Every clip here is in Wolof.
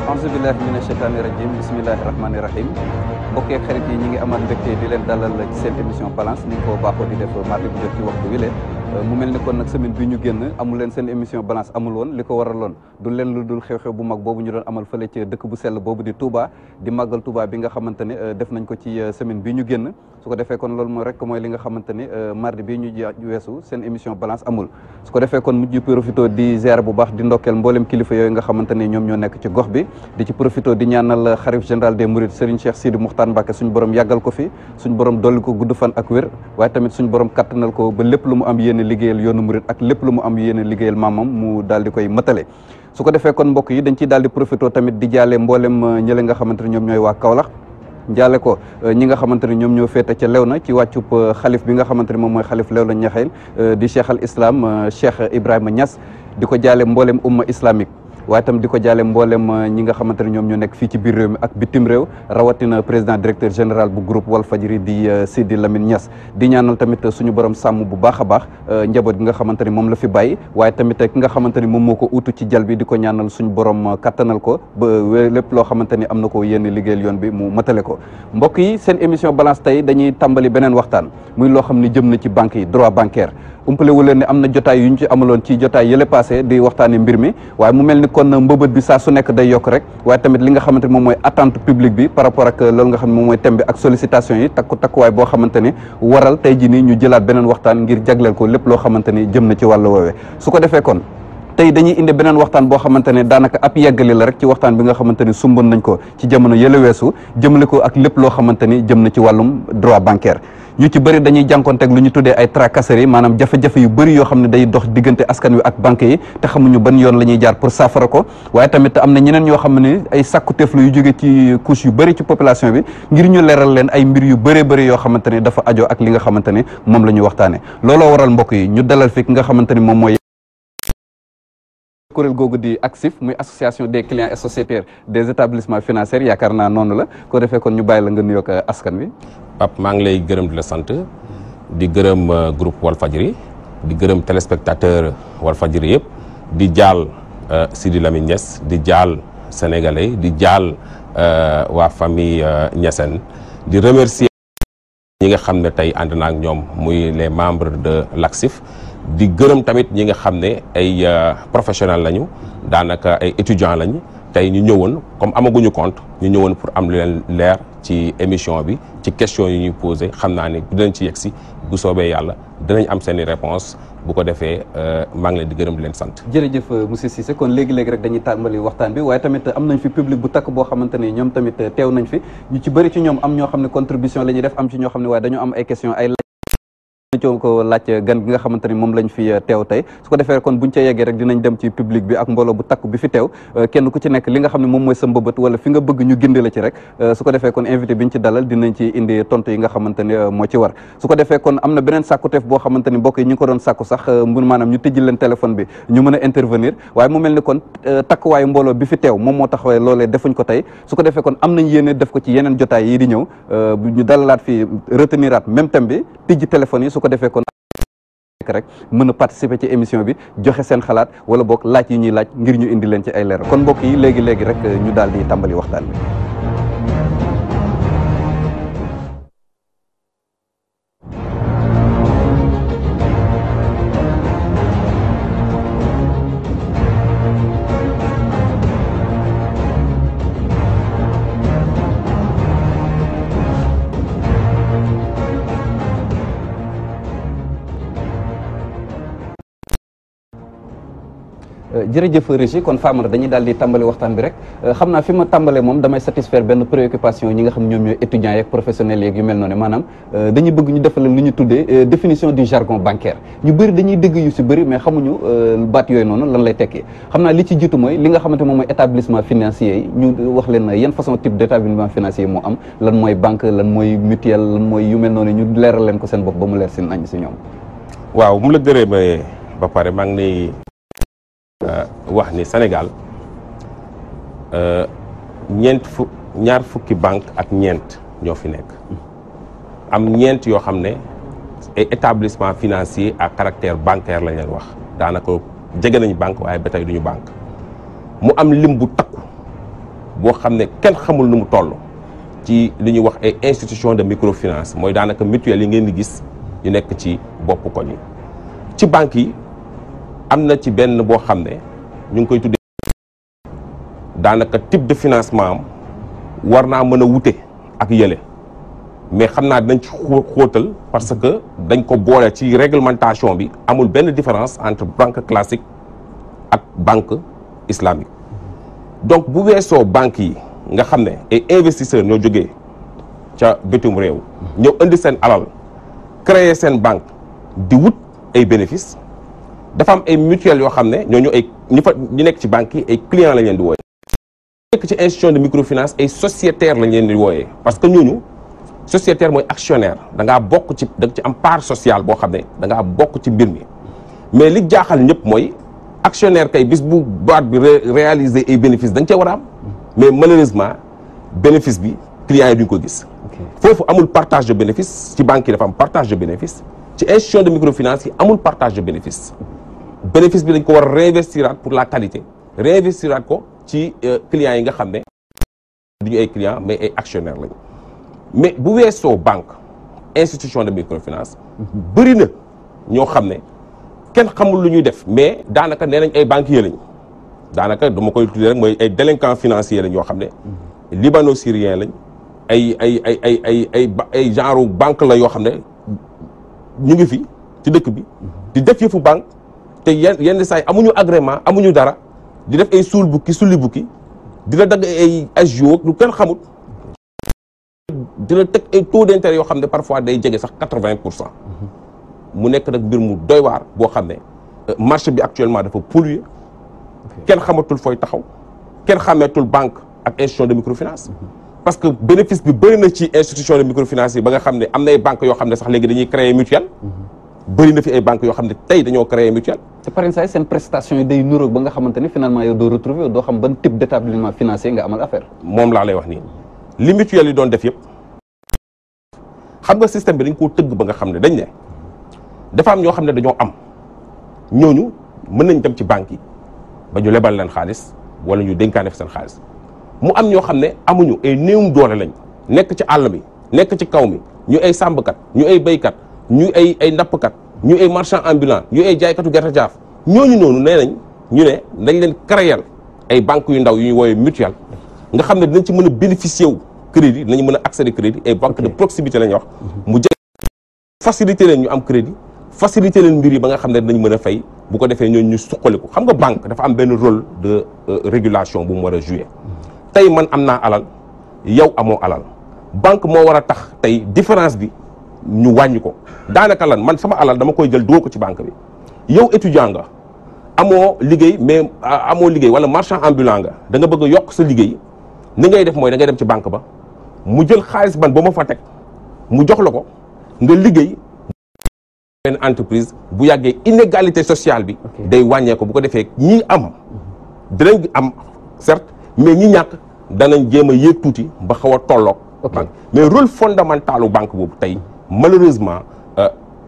aousubillahi mina sheytaani rajim bismillahi rahmaani rahim mbokkee xarit yi ñi ngi amal mbégte di leen dalal ci seen émission balance ni ko baaxoo di def mardi bu jot ci waxtu wi mu mel ni kon nag semaine bi ñu génn amul leen seen émission balance amul woon li ko waraloon du leen lu dul xew-xew bu mag boobu ñu doon amal fële ci dëkk bu sell boobu di Touba di màggal Touba bi nga xamante ne def nañ ko ci semaine bi ñu génn su ko defee kon loolu mooy rek mooy li nga xamante ni mardi bi ñu weesu seen émission balance amul su ko defee kon mujj profito di ziar bu baax di ndokkeel mboolem kilifa yooyu nga xamante ni ñoom ñoo nekk ci gox bi di ci profito di ñaanal xalif général des mourides Serigne Cheikh Sidi Moukhtar Mbacké suñu borom yàggal ko fi suñu borom dolli ko gudd fan ak wér waaye tamit suñu borom kattanal ko ba lépp lu mu am yéene liggéeyal yoonu murid ak lépp lu mu am yéene liggéeyal maamam mu daal di koy matale su ko defee kon mbokk yi dañ ciy daal di profito tamit di jaale mboolem ñële nga xamante ne ñoom ñooy waa Kaolack jaale ko ñi nga xamante ne ñoom ñoo féete ca Léona ci wàccub xalif bi nga xamante ne moom mooy xalif Léona Niakhène di cheikh al islam cheikh Ibrahima Niass di ko jaale mboolem umma islamique waaye tam di ko jaale mboolem ñi nga xamante ne ñoom ñoo nekk fii ci biir réew mi ak bitim réew rawatina président directeur général bu groupe Walfadjri di Sidi Lamine Niass di ñaanal tamit suñu borom sàmm bu baax a baax njaboot gi nga xamante ni moom la fi bàyyi waaye tamit ki nga xamante ni moom moo ko utu ci jal bi di ko ñaanal suñu borom kattanal ko ba lépp loo xamante ni am na ko yénn liggéeyal yoon bi mu matale ko mbokk yi seen émission balance tey dañuy tàmbali beneen waxtaan muy loo xam ni jëm na ci banque yi droit bancaire umpale wu leen ne am na jotaay yu ñu ci amaloon ci jotaay yële passé di waxtaane mbir mi waaye mu mel ni kon mbëbët bi saa su nekk day yokk rek waaye tamit li nga xamante ni moom mooy attente publique bi par rapport ak loolu nga xam ne moom mooy thème bi ak sollicitation yi takkuwaay boo xamante ni waral tey jii nii ñu jëlaat beneen waxtaan ngir jagleel ko lépp loo xamante ni jëm na ci wàllu woowee su ko defee kon tey dañuy indi beneen waxtaan boo xamante ne daanaka ab yeggali la rek ci waxtaan bi nga xamante ni sumboon nañ ko ci jamono yële weesu jëmale ko ak lépp loo xamante ni jëm na ci wàllum droit bancaire ñu ci bëri dañuy jànkonteeg lu ñu tuddee ay tracasseries maanaam jafe-jafe yu bëri yoo xam ne day dox diggante askan wi ak banque yi te xamuñu ban yoon la ñuy jaar pour saafara ko waaye tamit am na ñeneen ñoo xam ne ay sàkkuteef la yu jóge ci couche yu bëri ci population bi ngir ñu leeral leen ay mbir yu bëree bëri yoo xamante ne dafa ajoo ak li nga xamante ne moom la ñu waxtaane looloo waral mbokk yi ñu dalal fi ki nga xamante ni moom mooy kuréel googu di ACSIF muy association des clients et sociétaires des établissements financiers yaakaar naa noonu la ko defee kon ñu bàyyi la nga nuyoog askan wi. Pape maa ngi lay gërëm di la sant di gërëm groupe Walfadjri di gërëm téléspectateur Walfadjri yëpp di jaal Sidi Lamine Niass di jaal sénégalais di jaal waa famille Niassène di remercier ñi nga xam ne tey ànd na ak ñoom muy les membres de l'ACSIF di gërëm tamit ñi nga xam ne ay professionnels lañu daanaka ay étudiants lañu tey ñu ñëwoon comme amaguñu compte ñu ñëwoon pour am leen leer ci émission bi ci questions yi ñuy posé xam naa ne dinañ ci yegsi bu soobee yàlla dinañ am seen i réponse bu ko defee maa ngi leen di gërëm di leen sant. jërëjëf monsieur Cissé kon léegi-léegi rek dañuy tàmbali waxtaan bi waaye tamit am nañ fi public bu takk boo xamante ne ñoom tamit teew nañ fi ñu ci bëri ci ñoom am ñoo xam ne contribution la ñuy def am ci ñoo xam ne waaye dañoo am ay questions ay coo ko laaj gan gi nga xamante ni moom lañ fi teew tey su ko defee kon buñ ca yeggee rek dinañ dem ci public bi ak mbooloo bu takk bi fi teew kenn ku ci nekk li nga xam ne moom mooy sa mbëbët wala fi nga bëgg ñu gindi la ci rek su ko defee kon invité bi ñu ci dalal dinañ ci indi tontu yi nga xamante ni moo ci war su ko defee kon am na beneen sàkkuteef boo xamante ni mbokk yi ñu ngi ko doon sàkku sax mbir maanaam ñu tëjji leen téléphone bi ñu mën a intervenir waaye mu mel ni kon takkuwaayu mbooloo bi fi teew moom moo tax loolee defuñ ko tey su ko defee kon am nañ yéene def ko ci yeneen jotaay yi di ñëw ñu dalalaat fi reteniraat même thème bi tëjji téléphone yi su ko defee kon rek mën a participer ci émission bi joxe seen xalaat wala boog laaj yi ñuy laaj ngir ñu indi leen ci ay leeral kon mbokk yi léegi rek ñu daal di tàmbali waxtaan bi. jërëjëf Régis kon Famara dañuy daal di tàmbali waxtaan bi rek xam naa fi ma tàmbalee moom damay satisfaire benn préoccupation ñi nga xam ñoom ñooy étudiants yeeg professionnels yeeg yu mel noonu maanaam dañuy bëgg ñu defal lu ñu tuddee définition du jargon bancaire ñu bëri dañuy dégg yu si bëri mais xamuñu baat yooyu noonu lan lay tekki xam naa li ci jiitu mooy li nga xamante moom mooy établissement financier yi ñu wax leen yan façon type d' établissement financier moo am lan mooy banque lan mooy mutuelle lan mooy yu mel noonu ñu leeral leen ko seen bopp ba mu leer si nañ si ñoom. waaw mu la gërëmee ba pare maa ngi wax ni Sénégal ñaar fukki banque ak ñeent ñoo fi nekk am ñeent yoo xam ne ay établissement financier à caractère bancaire lañ leen wax daanaka jege nañu banque waaye ba tey duñu banque mu am lim bu takku boo xam ne kenn xamul nu mu toll ci li ñuy wax ay institution de microfinance mooy daanaka mutuelle yi ngeen di gis yu nekk ci bopp koñ yi. ci banques yi am na ci benn boo xam ne ñu ngi koy tuddee daanaka type de financement am war naa mën a wute ak yële mais xam naa dinañ ci xóotal parce que dañ ko boole ci réglementation bi amul benn différence entre banque classique ak banque islamique. donc bu weesoo banques yi nga xam ne ay investisseurs ñoo jógee ca bitim réew ñëw indi seen alal créer seen banque di wut ay bénéfices dafa am ay mutuelles yoo xam ne ñooñu ay ñi nekk ci banques yi ay clients lañ leen di wooyee. nekk ci institution de microfinance ay sociétaires lañ leen di wooyee parce que ñooñu sociétaire mooy actionnaire da ngaa bokk ci da nga ci am part sociale boo xam ne da ngaa bokk ci mbir mi mais li jaaxal ñëpp mooy actionnaire kay bis bu boîte bi réaliser ay bénéfices da nga cee war a am mais malheureusement bénéfice bi clients yi duñ ko gis. foofu amul partage de bénéfice ci banque yi dafa am partage de bénéfice ci institution de microfinance yi amul partage de bénéfice bénéfice bi dañ ko war a réinvestiraat pour la qualité réinvestiraat ko ci clients yi nga xam ne duñu ay clients mais ay actionnaires lañ mais bu weesoo banque institution de microfinance bëri na ñoo xam ne kenn xamul lu ñuy def mais daanaka nee nañ ay banquiers lañ daanaka dama koy tuddee rek mooy ay délinquants financiers lañ yoo xam ne libano-syriens lañ ay genre banque la yoo xam ne ñu ngi fi ci dëkk bi di def yëfu banque te yenn saa yi amuñu agrément amuñu dara di def ay suul bukki sulli bukki dina dagg ay agio lu kenn xamut dina teg ay taux d'intérêt yoo xam ne parfois day jege sax 80%. mu nekk nag mbir mu doy waar boo xam ne marché bi actuellement dafa pollué kenn xamatul fooy taxaw kenn xameetul banque ak institution de microfinance parce que bénéfice bi bëri na ci institution de microfinance yi ba nga xam ne am na ay banques yoo xam ne sax léegi dañuy créer mutuelle bëri na fi ay banques yoo xam ne tey dañoo créer mutuelle te par exemple seen prestation yi day nuroog ba nga xamante ne finalement yow doo retrouver doo xam ban type d'établissement financier nga amal affaire. moom laa lay wax nii li mutuelle yi doon def yëpp xam nga système bi dañ koo tëgg ba nga xam ne dañ ne dafa am ñoo xam ne dañoo am ñooñu mën nañ dem ci banque yi ba ñu lebal leen xaalis wala ñu dénkaane fi seen xaalis mu am ñoo xam ne amuñu ay néewum doole lañ nekk ci àll bi nekk ci kaw mi ñu ay sàmbkat ñu ay béykat ñu ay nappkat ñu ay marchand ambulant ñu ay jaaykatu gerte jaaf ñooñu noonu nee nañ ñu ne dañ leen créer ay banques yu ndaw yu ñuy woowee mutuelle nga xam ne dinañ ci mën a bénéficier wu crédit dinañ mën a accéder crédit ay banque de proximité la ñuy wax mu faciliter leen ñu am crédit faciliter leen mbir yi ba nga xam ne dinañ mën a fay bu ko defee ñooñu ñu suqaliku xam nga banque dafa am benn rôle de régulation bu mu war a jouer tey man am naa alal yow amoo alal banque moo war a tax tey différence bi ñu wàññi ko daanaka lan man sama alal dama koy jël dugal ko ci banque bi yow étudiant nga amoo liggéey mais amoo liggéey wala marchand ambulant nga da nga bëgg a yokk sa liggéey ni ngay def mooy da ngay dem ci banque ba mu jël xaalis ban ba ma fa teg mu jox la ko nga liggéey benn entreprise bu yàggee inégalité sociale bi day wàññee ko bu ko defee ñi am dinañ am certes mais ñi ñàkk danañ jéem a yéeg tuuti ba xaw a tolloog banque mais rôle fondamentalu banque boobu tey malheureusement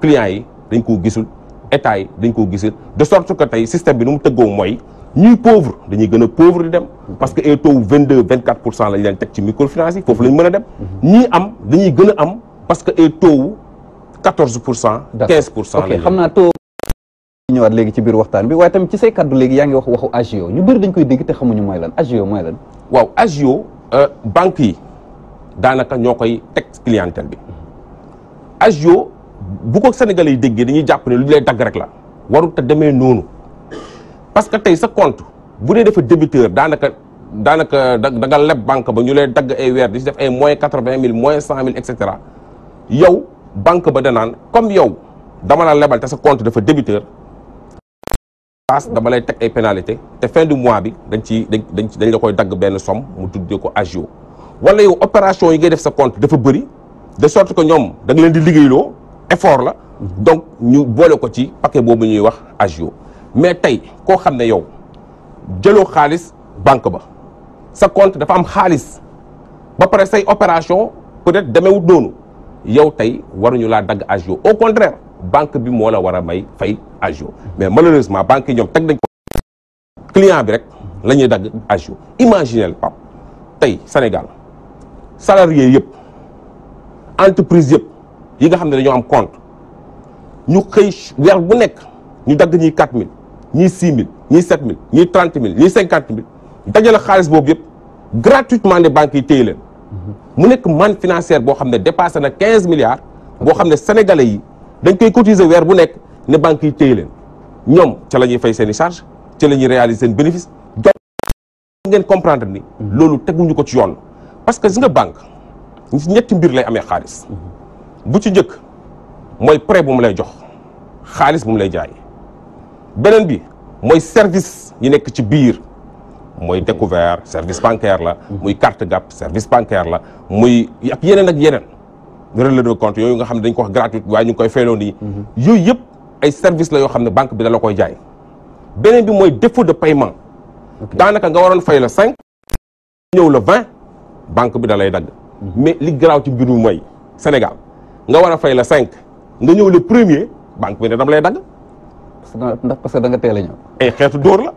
clients yi dañ koo gisul état yi dañ koo gisul de sorte que tey système bi nu mu tëggoo mooy ñuy pauvre dañuy gën a pauvre di dem parce que ay taux 22-24% lañ leen teg ci microfinance yi foofu lañ mën a dem ñii am dañuy gën a am parce que ay taux 14%, 15%. ok xam naa taux ñëwaat léegi ci biir waxtaan bi waaye tamit ci say kaddu léegi yaa ngi wax waxu agio ñu bëri dañ koy dégg te xamuñu mooy lan agio mooy lan. waaw agio banque yi daanaka ñoo koy teg clientèle bi agio bu ko Sénégalais yi déggee dañuy jàpp ne lu lay dagg rek la warut a demee noonu parce que tey sa compte bu dee dafa débiteur daanaka da nga leb banque ba ñu lay dagg ay weer di si def ay moins 80 000 moins 100 000 et cetera yow. banque ba danaan comme yow dama la lebal te sa compte dafa débiteur dama lay teg ay pénalité te fin du mois bi dañ la koy dagg benn somme mu tuddee ko agio wala yow opération yi ngay def sa compte dafa bëri de sorte que ñoom da nga leen di liggéeyloo effort la donc ñu boole ko ci paquet boobu ñuy wax agio mais tey koo xam ne yow jëloo xaalis banque ba sa compte dafa am xaalis ba pare say opération peut-être demeewut noonu yow tey waruñu laa dagg agio au contraire banque bi moo la war a may fay agio mais malheureusement banque yi ñoom teg nañ ko client bi rek la ñuy dagg agio imaginez Pape tey Sénégal salariés yëpp entreprise yëpp yi nga xam ne dañoo am compte ñu xëy weer bu nekk ñu dagg ñii 4000 ñii 6000 ñii 7000 ñii 30000 ñii 50000 dajale xaalis boobu yëpp gratuitement ne banques yi téye leen mu nekk manne financière boo xam ne dépassé na 15 milliards boo xam ne sénégalais yi dañ koy cotiser weer bu nekk ne banques yi téye leen ñoom ca la ñuy fay seen i charge ca la ñuy réaliser seen bénéfice donc ngeen comprendre ni loolu teguñu ko ci yoon parce que gis nga banque ñetti mbir lay amee xaalis bu ci njëkk mooy prêt bu mu lay jox xaalis bu mu lay jaay beneen bi mooy service yi nekk ci biir mooy découvert service bancaire la muy carte gap service bancaire la muy ak yeneen relais de compte yooyu nga xam ne dañ ko wax gratuit waaye ñu ngi koy fayloo nii yooyu yëpp ay service la yoo xam ne banque bi da la koy jaay beneen bi mooy défaut de paiement daanaka nga waroon fay la 5 ñëw la 20 banque bi da lay dagg mais li garaaw ci mbir mi mooy Sénégal nga war a fay la 5 nga ñëw le premier banque bi ne dama lay dagg ndax parce que da nga teel a ñëw ay xeetu dóor la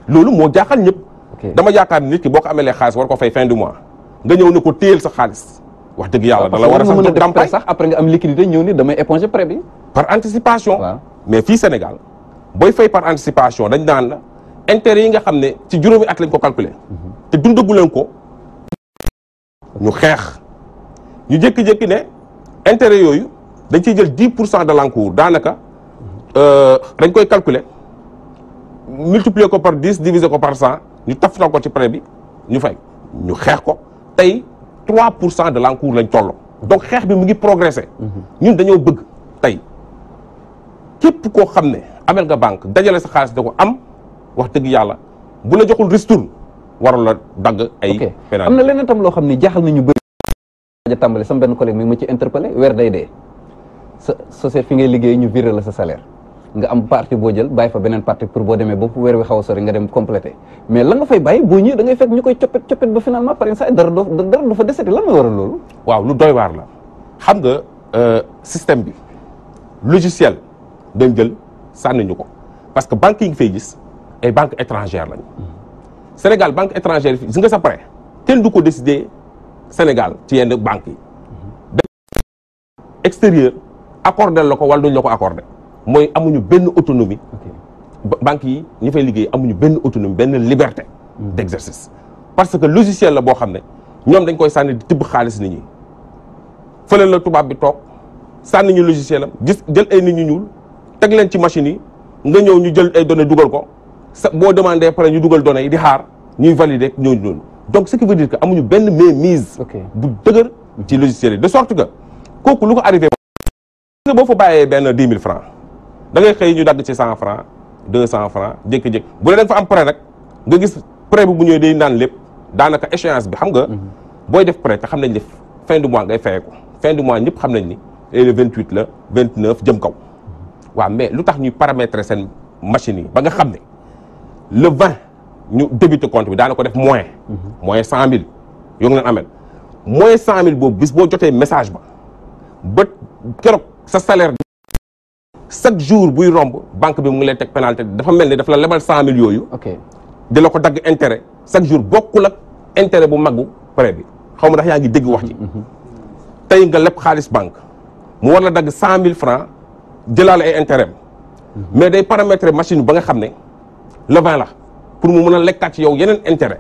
loolu moo jaaxal ñëpp dama yaakaar nit ki boo ko amelee xaalis war ko fay fin du mois nga ñëw ne ko téyel sa xaalis wax dëgg yàlla da la war a sax dàmpaay sax après nga am liquidité ñëw ni damay éponger prêt bi par anticipation mais fii Sénégal booy fay par anticipation dañ daan la intérêt yi nga xam ne ci juróomi at lañ ko calculer te dundagu leen ko ñu xeex ñu jékki-jékki ne intérêt yooyu dañ ciy jël 10% de l'encours daanaka dañ koy calculer multiplier ko par 10 diviser ko par 100 ñu taftal ko ci prêt bi ñu fay ñu xeex ko tey 3% de l'encours lañ toll donc xeex bi mu ngi progresser ñun dañoo bëgg tey képp koo xam ne amel nga banque dajale sa xaalis da ko am wax dëgg yàlla bu la joxul ristourne warul la dagg ay pénalité am na leneen tam loo xam ne jaaxal nañu bëri a tàmbali sama benn collègue mi ma ci interpellé weer day dee sa société fi ngay liggéey ñu viré la sa salaire nga am partie boo jël bàyyi fa beneen partie pour boo demee ba weer wi xaw a sori nga dem complété mais la nga fay bàyyi boo ñëwee da ngay fekk ñu koy coppet ba finalement par exemple dara du fa deseti lan mooy waral loolu waaw lu doy waar la xam nga système bi logiciel dañ jël sànni ñu ko parce que banque yi nga fay gis ay banque étrangère lañu Sénégal banque étrangère yi gis nga sa prêt kenn du ko décider Sénégal ci yenn banques yi extérieur accordé la ko wala duñ la ko accordé mooy amuñu benn autonomie banques yi ñi fay liggéey amuñu benn autonomie benn liberté d'exercice parce que logiciel la boo xam ne ñoom dañ koy sànni di tibb xaalis nit ñi fële la tubaab bi toog sànni ñu logiciel am gis jël ay nit ñu ñuul teg leen ci machines yi nga ñëw ñu jël ay données dugal ko sa boo demandé pare ñu dugal données yi di xaar ñuy valider ñooñu noonu donc ce qui veut dire que amuñu benn mainmise bu dëgër ci logiciel yi de sorte que kooku lu ko arrivé boo fa bàyyee benn 10 000 francs da ngay xëy ñu dagg ci 100 francs 200 francs jékki-jékki bu dee da nga fa am prêt nag nga gis prêt bi bu ñëwee day naan lépp daanaka échéance bi xam nga booy def prêt te xam nañ ne fin du mois ngay fayee ko fin du mois ñëpp xam nañ ni le 28 la 29 jëm kaw waaw mais lu tax ñuy paramétrer seen machine yi ba nga xam ne le 20 ñu débité compte bi daana ko def moins 100 000 yoo ngi leen amel moins 100 000 boobu bis boo jotee message ba keroog sa salaire chaque jour buy romb banque bi mu ngi lay teg pénalité dafa mel ni dafa la lebal 100 000 yooyu di la ko dagg intérêt chaque jour bokkul ak intérêt bu maggu prêt bi xaw ma ndax yaa ngi dégg wax ci tey nga leb xaalis banque mu war la dagg 100 000 francs jëlaale ay intérêt mais day paramétrer machine ba nga xam ne le 20 la pour mu mën a lekkaat ci yow yeneen intérêt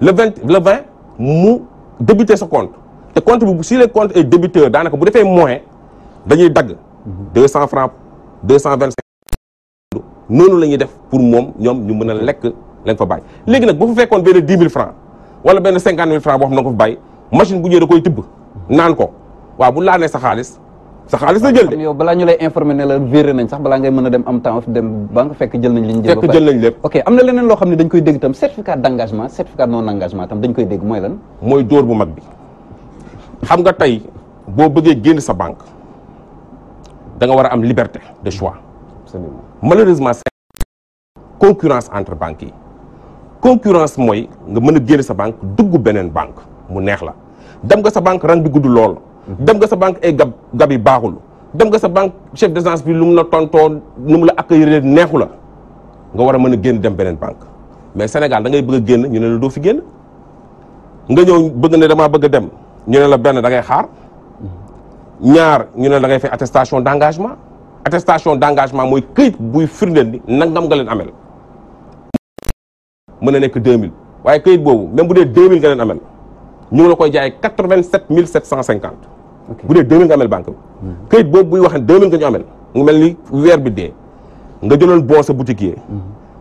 le 20 mu débiter sa compte te compte bi si le compte est débiteur daanaka bu defee moins dañuy dagg 200 francs 225 noonu la ñuy def pour moom ñoom ñu mën a lekk lañ fa bàyyi léegi nag bu fa fekkoon benn 10 000 francs wala benn 50 000 francs boo xam ne ko fa bàyyi machine bu ñëwee da koy tibb naan ko waaw bu laanee sa xaalis la jël de yow balaa ñu lay informer ne la viré nañ sax balaa ngay mën a dem am temps dem banque fekk jël nañ li ñu jël fekk jël nañ lépp ok am na leneen loo xam ne dañ koy dégg tam certificat d'engagement certificat non engagement tam dañ koy dégg mooy lan mooy dóor bu mag bi xam nga tey boo bëggee génn sa banque da nga war a am liberté de choix absolument malheureusement c'est concurrence entre banques yi concurrence mooy nga mën a génn sa banque dugg beneen banque mu neex la dem nga sa banque rang bi gudd lool dem nga sa banque ay gab yi baaxul dem nga sa banque chef d'agence bi lu mu la tontoo nu mu la accueillir neexu la nga war a mën a génn dem beneen banque mais Sénégal da ngay bëgg a génn ñu ne la doo fi génn nga ñëw bëgg ne damaa bëgg a dem ñu ne la benn da ngay xaar ñaar ñu ne da ngay fay attestation d'engagement. attestation d'engagement mooy këyit buy firndeel ni nangam nga leen amel mën na nekk 2000 waaye këyit boobu même bu dee 2000 nga leen amel ñu ngi la koy jaayee 87 750. bu dee 2000 nga amel banque bi. këyit boobu buy wax ne 2000 nga ñu amel mu mel ni weer bi dee nga jëloon bon sa boutique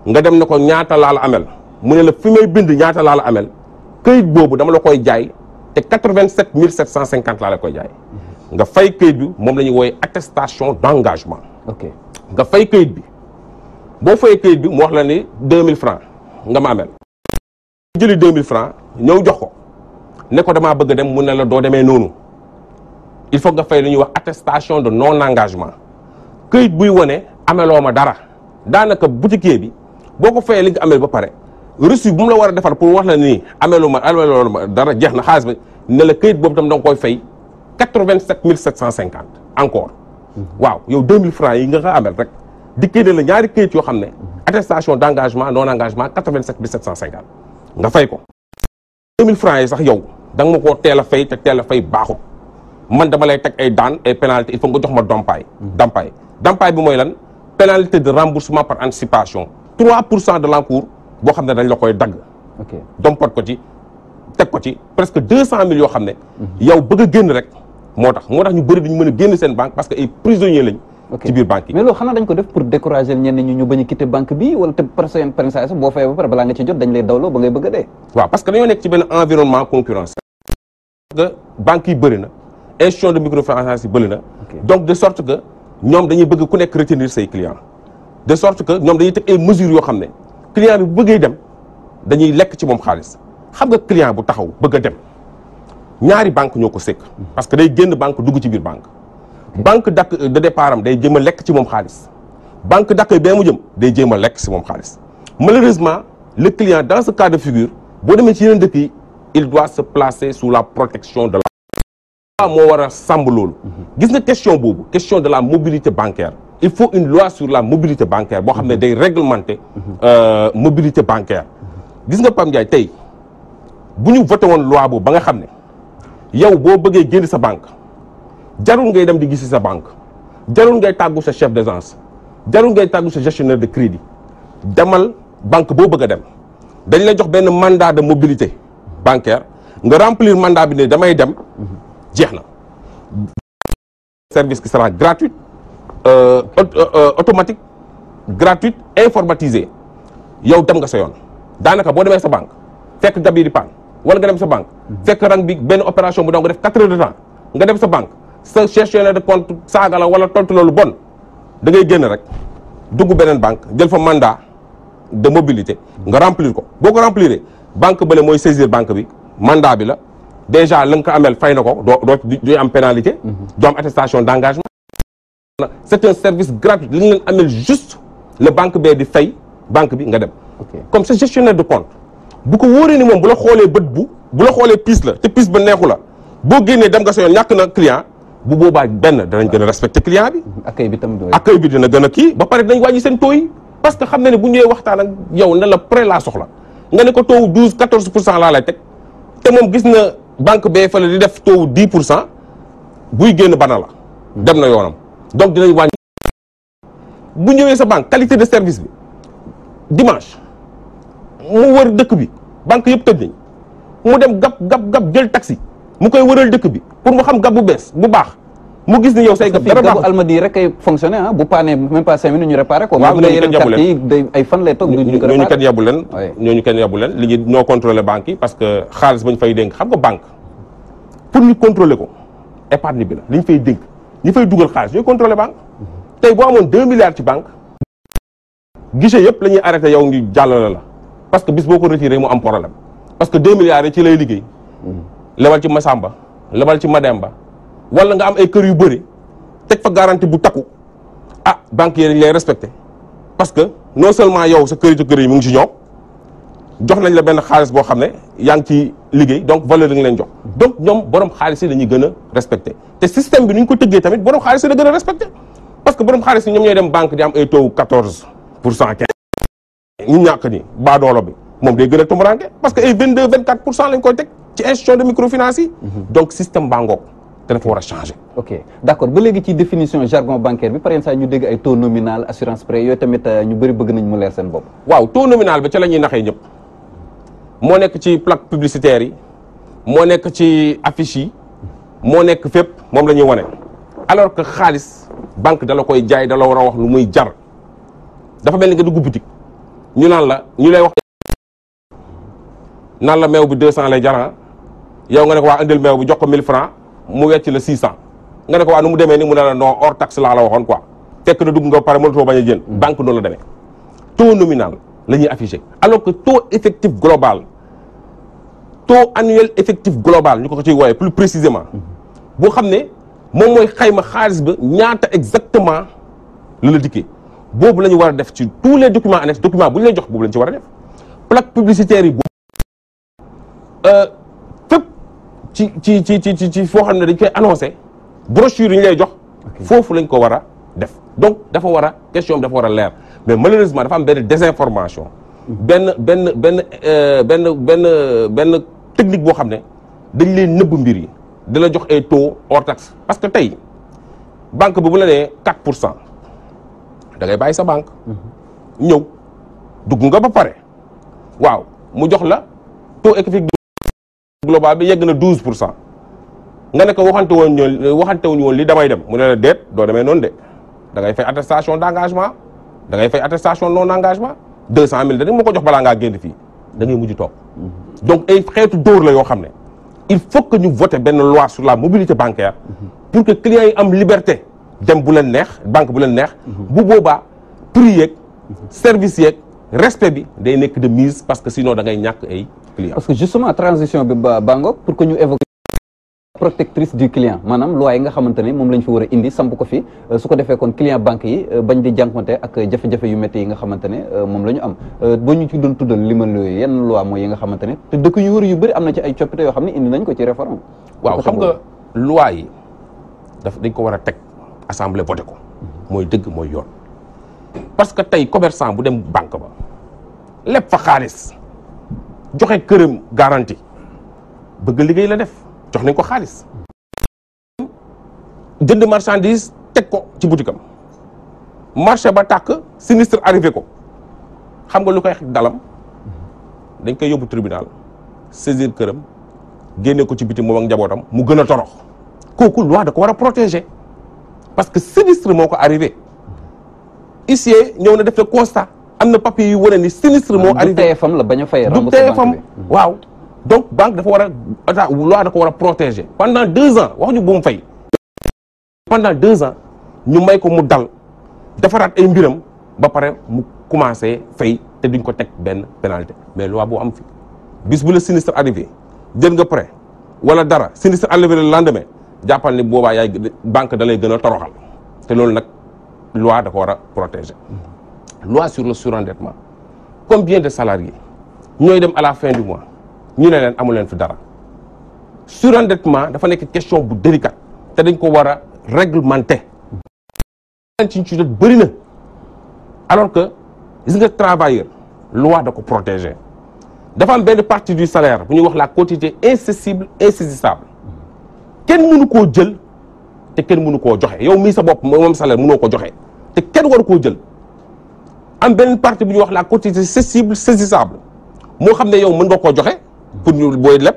nga dem ne ko ñaata laa la amel mu ne la fi may bind ñaata laa la amel këyit boobu dama la koy jaay te 87 750 laa la koy jaay. nga fay këyit bi moom la ñuy wooye attestation d'engagement. ok nga fay këyit bi boo fayee këyit bi mu wax la ni 2000 francs nga ma amel. jëli 2000 francs ñëw jox ko ne ko damaa bëgg a dem mu ne la doo demee noonu il faut nga fay lu ñuy wax attestation de non engagement këyit buy wone ameloo ma dara daanaka boutiquier bi boo ko fayee li nga amel ba pare reçu bu mu la war a defar pour wax la nii ameloo ma dara jeex na xaalis ba ne la këyit boobu tam da nga koy fay 87 750 encore. waaw yow 2000 francs yi nga ko amel rek dikkee ne la ñaari këyit yoo xam ne attestation d'engagement non engagement 87 750 nga fay ko. 2000 francs yi sax yow da nga ma koo teel a fay te teel a fay baaxul man dama lay teg ay daan ay pénalité il faut nga jox ma dampaay bi mooy lan pénalité de remboursement par anticipation 3% de l'encours boo xam ne dañ la koy dagg. ok dompat ko ci teg ko ci presque 200 000 yoo xam ne. yow bëgg a génn rek moo tax ñu bëri duñu mën a génn seen banque parce que ay prisonniers lañ. ci biir banque yi. mais loolu xanaa dañ ko def pour décourager ñenn ñi ñu bañ a quitter banque bi wala te sax boo fayee ba pare balaa nga ci jot dañ lay dawloo ba ngay bëgg a dee. waaw parce que dañoo nekk ci benn environnement concurrence. parce que banques yi bëri na institution de microfinance yi bëri na. donc de sorte que ñoom dañuy bëgg ku nekk retenir say clients. de sorte que ñoom dañuy teg ay mesures yoo xam ne client bi bu bëggee dem dañuy lekk ci moom xaalis xam nga client bu taxaw bëgg a dem ñaari banque ñoo ko sekk. parce que day génn banque dugg ci biir banque. banque de départ am day jéem a lekk ci moom xaalis banque d'accueil bee mu jëm day jéem a lekk ci moom xaalis malheureusement le client dans ce cas de figure boo demee ci yeneen dëkk yi il doit se placer sous la protection de la moo war a sàmm loolu gis nga question boobu question de la mobilité bancaire il faut une loi sur la mobilité bancaire boo xam ne day réglementer mobilité bancaire gis nga Pape Ndiaye tey bu ñu voté woon loi boobu ba nga xam ne yow boo bëggee génn sa banque jarul ngay dem di gisi sa banque jarul ngay tàggu sa chef d'agence jarul ngay tàggu sa gestionnaire de crédit demal banque boo bëgg a dem dañ lay jox benn mandat de mobilité bancaire nga remplir mandat bi ne damay dem jeex na service qui sera gratuit automatique gratuite informatisé yow dem nga sa yoon daanaka boo demee sa banque fekk gab yi di paan wala nga dem sa banque fekk rang bi benn opération bu daw nga def 4 heures de temps nga dem sa banque sa gestionnaire de compte saaga la wala tontu loolu bon da ngay génn rek dugg beneen banque jël fa mandat de mobilité nga remplir ko boo ko remplir banque bële mooy saisir banque bi mandat bi la déjà la nga ko amel fay na ko doo am pénalité doo am attestation d'engagement c'est un service gratuit li nga leen amel juste le banque bee di fay banque bi nga dem comme sa gestionnaire de compte bu ko wóoree ni moom bu la xoolee bët bu la xoolee piis la te piis ba neexu la boo génnee dem nga sa yoon ñàkk na client bu boobaa benn danañ gën a respecter client bi. accueil bi dina gën a kii ba pare dinañ wàññi seen taux yi parce que xam na ne bu ñëwee waxtaan ak yow ne la prêt laa soxla nga ne ko taux 12-14% laa lay teg te moom gis na banque bee fële di def taux 10% buy génn bana la. dem na yoonam donc dinañ wàññi. bu ñëwee sa banque qualité de service bi dimanche mu wër dëkk bi banque yëpp tëj nañ mu dem gab jël taxi. mu koy wëral dëkk bi pour mu xam gab bu bees bu baax mu gis ni yow say gab dara baax Almadies rek ay fonctionné ah bu paane même pas 5 minutes ñu réparé ko. waaw ay fan lay toog ñooñu kenn yabu leen ñooñu kenn yabu leen li ñu ñoo contrôler banque yi parce que xaalis bañ fay dénk xam nga banque pour ñu contrôler ko épargne bi la li ñu fay dénk ñi fay dugal xaalis ñooy contrôler banque tey boo amoon 2 milliards ci banque guichet yëpp la ñuy arrêté yow ñu jàllale la parce que bis boo ko retiré mu am problème parce que 2 milliards yi ci lay liggéey lebal ci Masamba lebal ci Mademba wala nga am ay kër yu bëri teg fa garantie bu takku banque yi dañ lay respecté parce que non seulement yow sa kër yi mu ngi ci ñoom jox nañ la benn xaalis boo xam ne yaa ngi ci liggéey donc valeur la nga leen jox donc ñoom borom xaalis yi dañuy gën a respecté te système bi ni ñu ko tëggee tamit borom xaalis yi da gën a respecté parce que borom xaalis yi ñoom ñooy dem banque di am ay taux 14% 15 ñu ñàkk ni baadoolo bi moom day gën a tumuranke parce que ay 22-24% lañ koy teg ci institution de microfinance yi. donc système baa ngoog te dafa war a changer. ok d'accord ba léegi ci définition jargon bancaire bi par exemple ñu dégg ay taux nominal assurance prêt yooyu tamit ñu bëri bëgg nañ mu leer seen bopp. waaw taux nominal bi ca la ñuy naxee ñëpp moo nekk ci plaque publicitaire yi moo nekk ci affiche yi moo nekk fépp moom la ñuy wane alors que xaalis banque dala koy jaay dala war a wax lu muy jar dafa mel ni nga dugg boutique ñu naan la ñu lay wax naan la meew bi 200 lay jar yow nga ne ko waa indil meew bi jox ko 1000 francs mu wecc la 600 nga ne ko waa nu mu demee ni mu ne la non hors taxe laa la waxoon quoi fekk na dugg nga pare mënatoo bañ a jënd banque noonu la demee taux nominal la ñuy affiché alors que taux effectif global taux annuel effectif global ñu ko ciy wooyee plus précisément boo xam ne moom mooy xayma xaalis ba ñaata exactement la dikkee boobu la ñu war a def ci tous les documents annexes document bu ñu lay jox boobu la ñu ci war a def plaque publicitaire yi fépp ci foo xam ne dañ koy annoncé brochure yi ñu lay jox foofu lañ ko war a def donc dafa war a question bi dafa war a leer mais malheureusement dafa am benn désinformation benn technique boo xam ne dañ leen nëbb mbir yi di la jox ay taux hors taxe parce que tey banque bi bu la nee 4% da ngay bàyyi sa banque ñëw dugg nga ba pare waaw mu jox la taux effectif global bi yegg na 12% nga ne ko waxantewuñu woon li damay dem mu ne la déet doo demee noonu de da ngay fay attestation d'engagement da ngay fay attestation non engagement 200 000 da ma ko jox balaa ngaa génn fii da ngay mujj toog donc ay xeetu dóor la yoo xam ne il faut que ñu voter benn loi sur la mobilité bancaire pour que clients yi am liberté dem bu leen neex banque bu leen neex bu boobaa prix yeeg service yeeg respect bi day nekk de mise parce que sinon da ngay ñàkk ay clients. parce que justement transition bi bangoog pour que ñu évoquer protectrice du client maanaam loi yi nga xamante ne moom lañ fi war a indi samp ko fi su ko defee kon client banque yi bañ di jànkonte ak jafe-jafe yu métti yi nga xamante ne moom la ñu am boo ñu ci doon tuddal limal yooyu yenn loi mooy yi nga xamante ne te dëkk yu wër yu bëri am na ci ay coppite yoo xam ne indi nañ ko ci réforme. waaw xam nga loi yi dañ ko war a teg assemblée voté ko mooy dëgg mooy yoon parce que tey commerçant bu dem banque ba lépp fa xaalis joxe këram garantie bëgg liggéey la def jox nañ ko xaalis jënd marchandise teg ko ci boutique am marché ba tàkk sinistre arrivé ko xam nga lu koy dalam dañ koy yóbbu tribunal saisir këram génne ko ci biti moom ak njabootam mu gën a torox kooku loi da ko war a protéger parce que sinistre moo ko arrivé huissier ñëw na def le constat am na papier yu wane ni sinistre moo arrivé du TFM la bañ a fay du TFM waaw donc banque dafa war a loi da ko war a protéger pendant 2 ans wax ñu bu mu fay pendant 2 ans ñu may ko mu dal defaraat ay mbiram ba pare mu commencé fay te duñ ko teg benn pénalité mais loi boo am fi bis bu la sinistre arrivé jël nga prêt wala dara sinistre arrivé le lendemain jàppal ni boobaa yaay banque da lay gën a toroxal te loolu nag loi da ko war a protéger loi sur le surendettement combien de salariés ñooy dem à la fin du mois ñu ne leen amu leen fi dara surendettement dafa nekk question bu délicate te dañ ko war a réglementer ci jot bëri na alors que gis nga travailleur loi da ko protéger dafa am benn partie du salaire bu ñuy wax la quotité incessible insaisissable kenn mënu koo jël te kenn mënu koo joxe yow mii sa bopp moom salaire mënoo ko joxe te kenn waru koo jël am benn partie bu ñuy wax la quotité cessible saisissable moo xam ne yow mën nga koo joxe pour ñu booy leb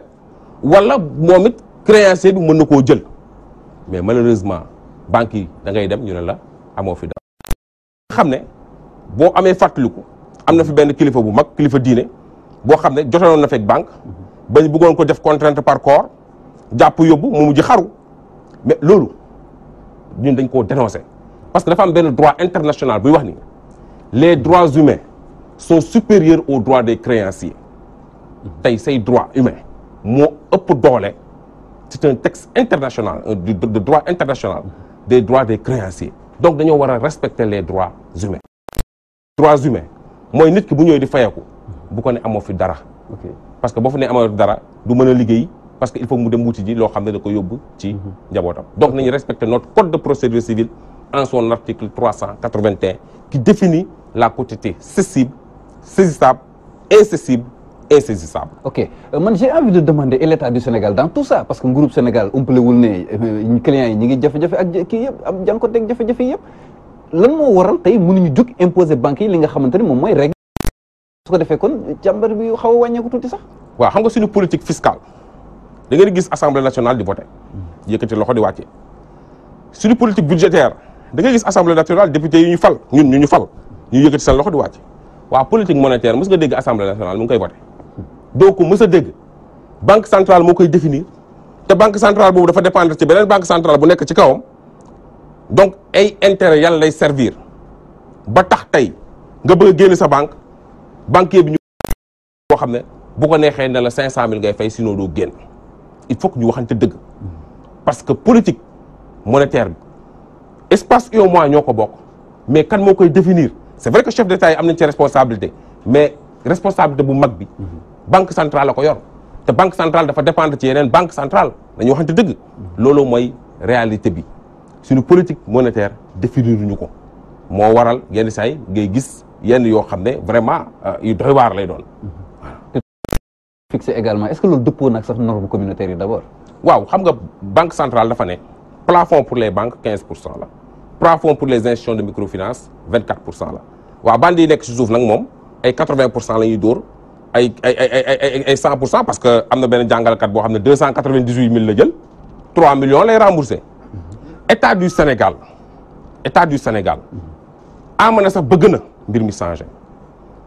wala moom it créancier bi mën na koo jël mais malheureusement banques yi da ngay dem ñu ne la amoo fi dara xam ne boo amee fàttaliku am na fi benn kilifa bu mag kilifa diine boo xam ne jotoon na fekk banque bañ bëggoon ko def contrainte par corps jàpp yóbbu mu mujj xaru mais loolu ñun dañ koo dénoncer parce que dafa am benn droit international buy wax ni les droits humains sont supérieurs aux droits des créanciers tey say droits humains moo ëpp doole c'est un texte international de droit international des droits des créanciers donc dañoo war a respecter les droits humains mooy nit ki bu ñëwee di fayeeku bu ko ne amoo fi dara parce que boo fa ne amoo dara du mën a liggéey parce que il faut mu dem wuti ji loo xam ne da ko yóbbu ci njabootam donc nañu respecter notre code de procédure civile en son article 381 qui définit la quotité cessible saisissable incessible insaisissable. ok man j'ai envie de demander et l'état du Sénégal dans tout ça parce que nguurub Sénégal umpalewul ne clients yi ñi ngi jafe-jafe ak kii yëpp am jànkoonteeg jafe-jafe yëpp lan moo waral tey mënuñu jóg imposer banques yi li nga xamante ni moom mooy règle su ko defee kon càmbar bi xaw a wàññeeku tuuti sax. waaw xam nga suñu politique fiscale da ngeen di gis assemblée nationale di voter yëkkati loxo di wàcce suñu politique budgétaire da ngay gis assemblée nationale député yi ñu fal ñun ñu fal ñu yëkkati seen loxo di wàcce waaw politique monétaire mës nga dégg assemblée nationale mu ngi koy voter doo ko mës a dégg banque centrale moo koy définir te banque centrale boobu dafa dépendre ci beneen banque centrale bu nekk ci kawam donc ay intérêt yàlla lay servir ba tax tey nga bëgg a génne sa banque banquier bi ñu boo xam ne bu ko neexee ne la 500000 ngay fay sinon doo génn il faut que ñu waxante dëgg parce que politique monétaire bi espace UEMOA ñoo ko bokk mais kan moo koy définir c'est vrai que chef d'État yi am nañ ci responsabilité mais responsabilité bu mag bi banque centrale la ko yor te banque centrale dafa dépendre ci yeneen banque centrale dañu waxante dëgg loolu mooy réalité bi suñu politique monétaire définir ñu ko moo waral yenn saa yi ngay gis yenn yoo xam ne vraiment yu doy waar lay doon. fixé également est-ce que loolu dëppoo nag sax norme communautaire yi d'abord. waaw xam nga banque centrale dafa ne plafond pour les banques 15% la plafond pour les institutions de microfinance 24% la waaw bandi yi nekk ci suuf nag moom ay 80% la ñuy dóor ay 100% parce que am na benn jàngalkat boo xam ne 298000 la jël 3 millions lay remboursé. état du Sénégal amana sax bëgg na mbir mi changé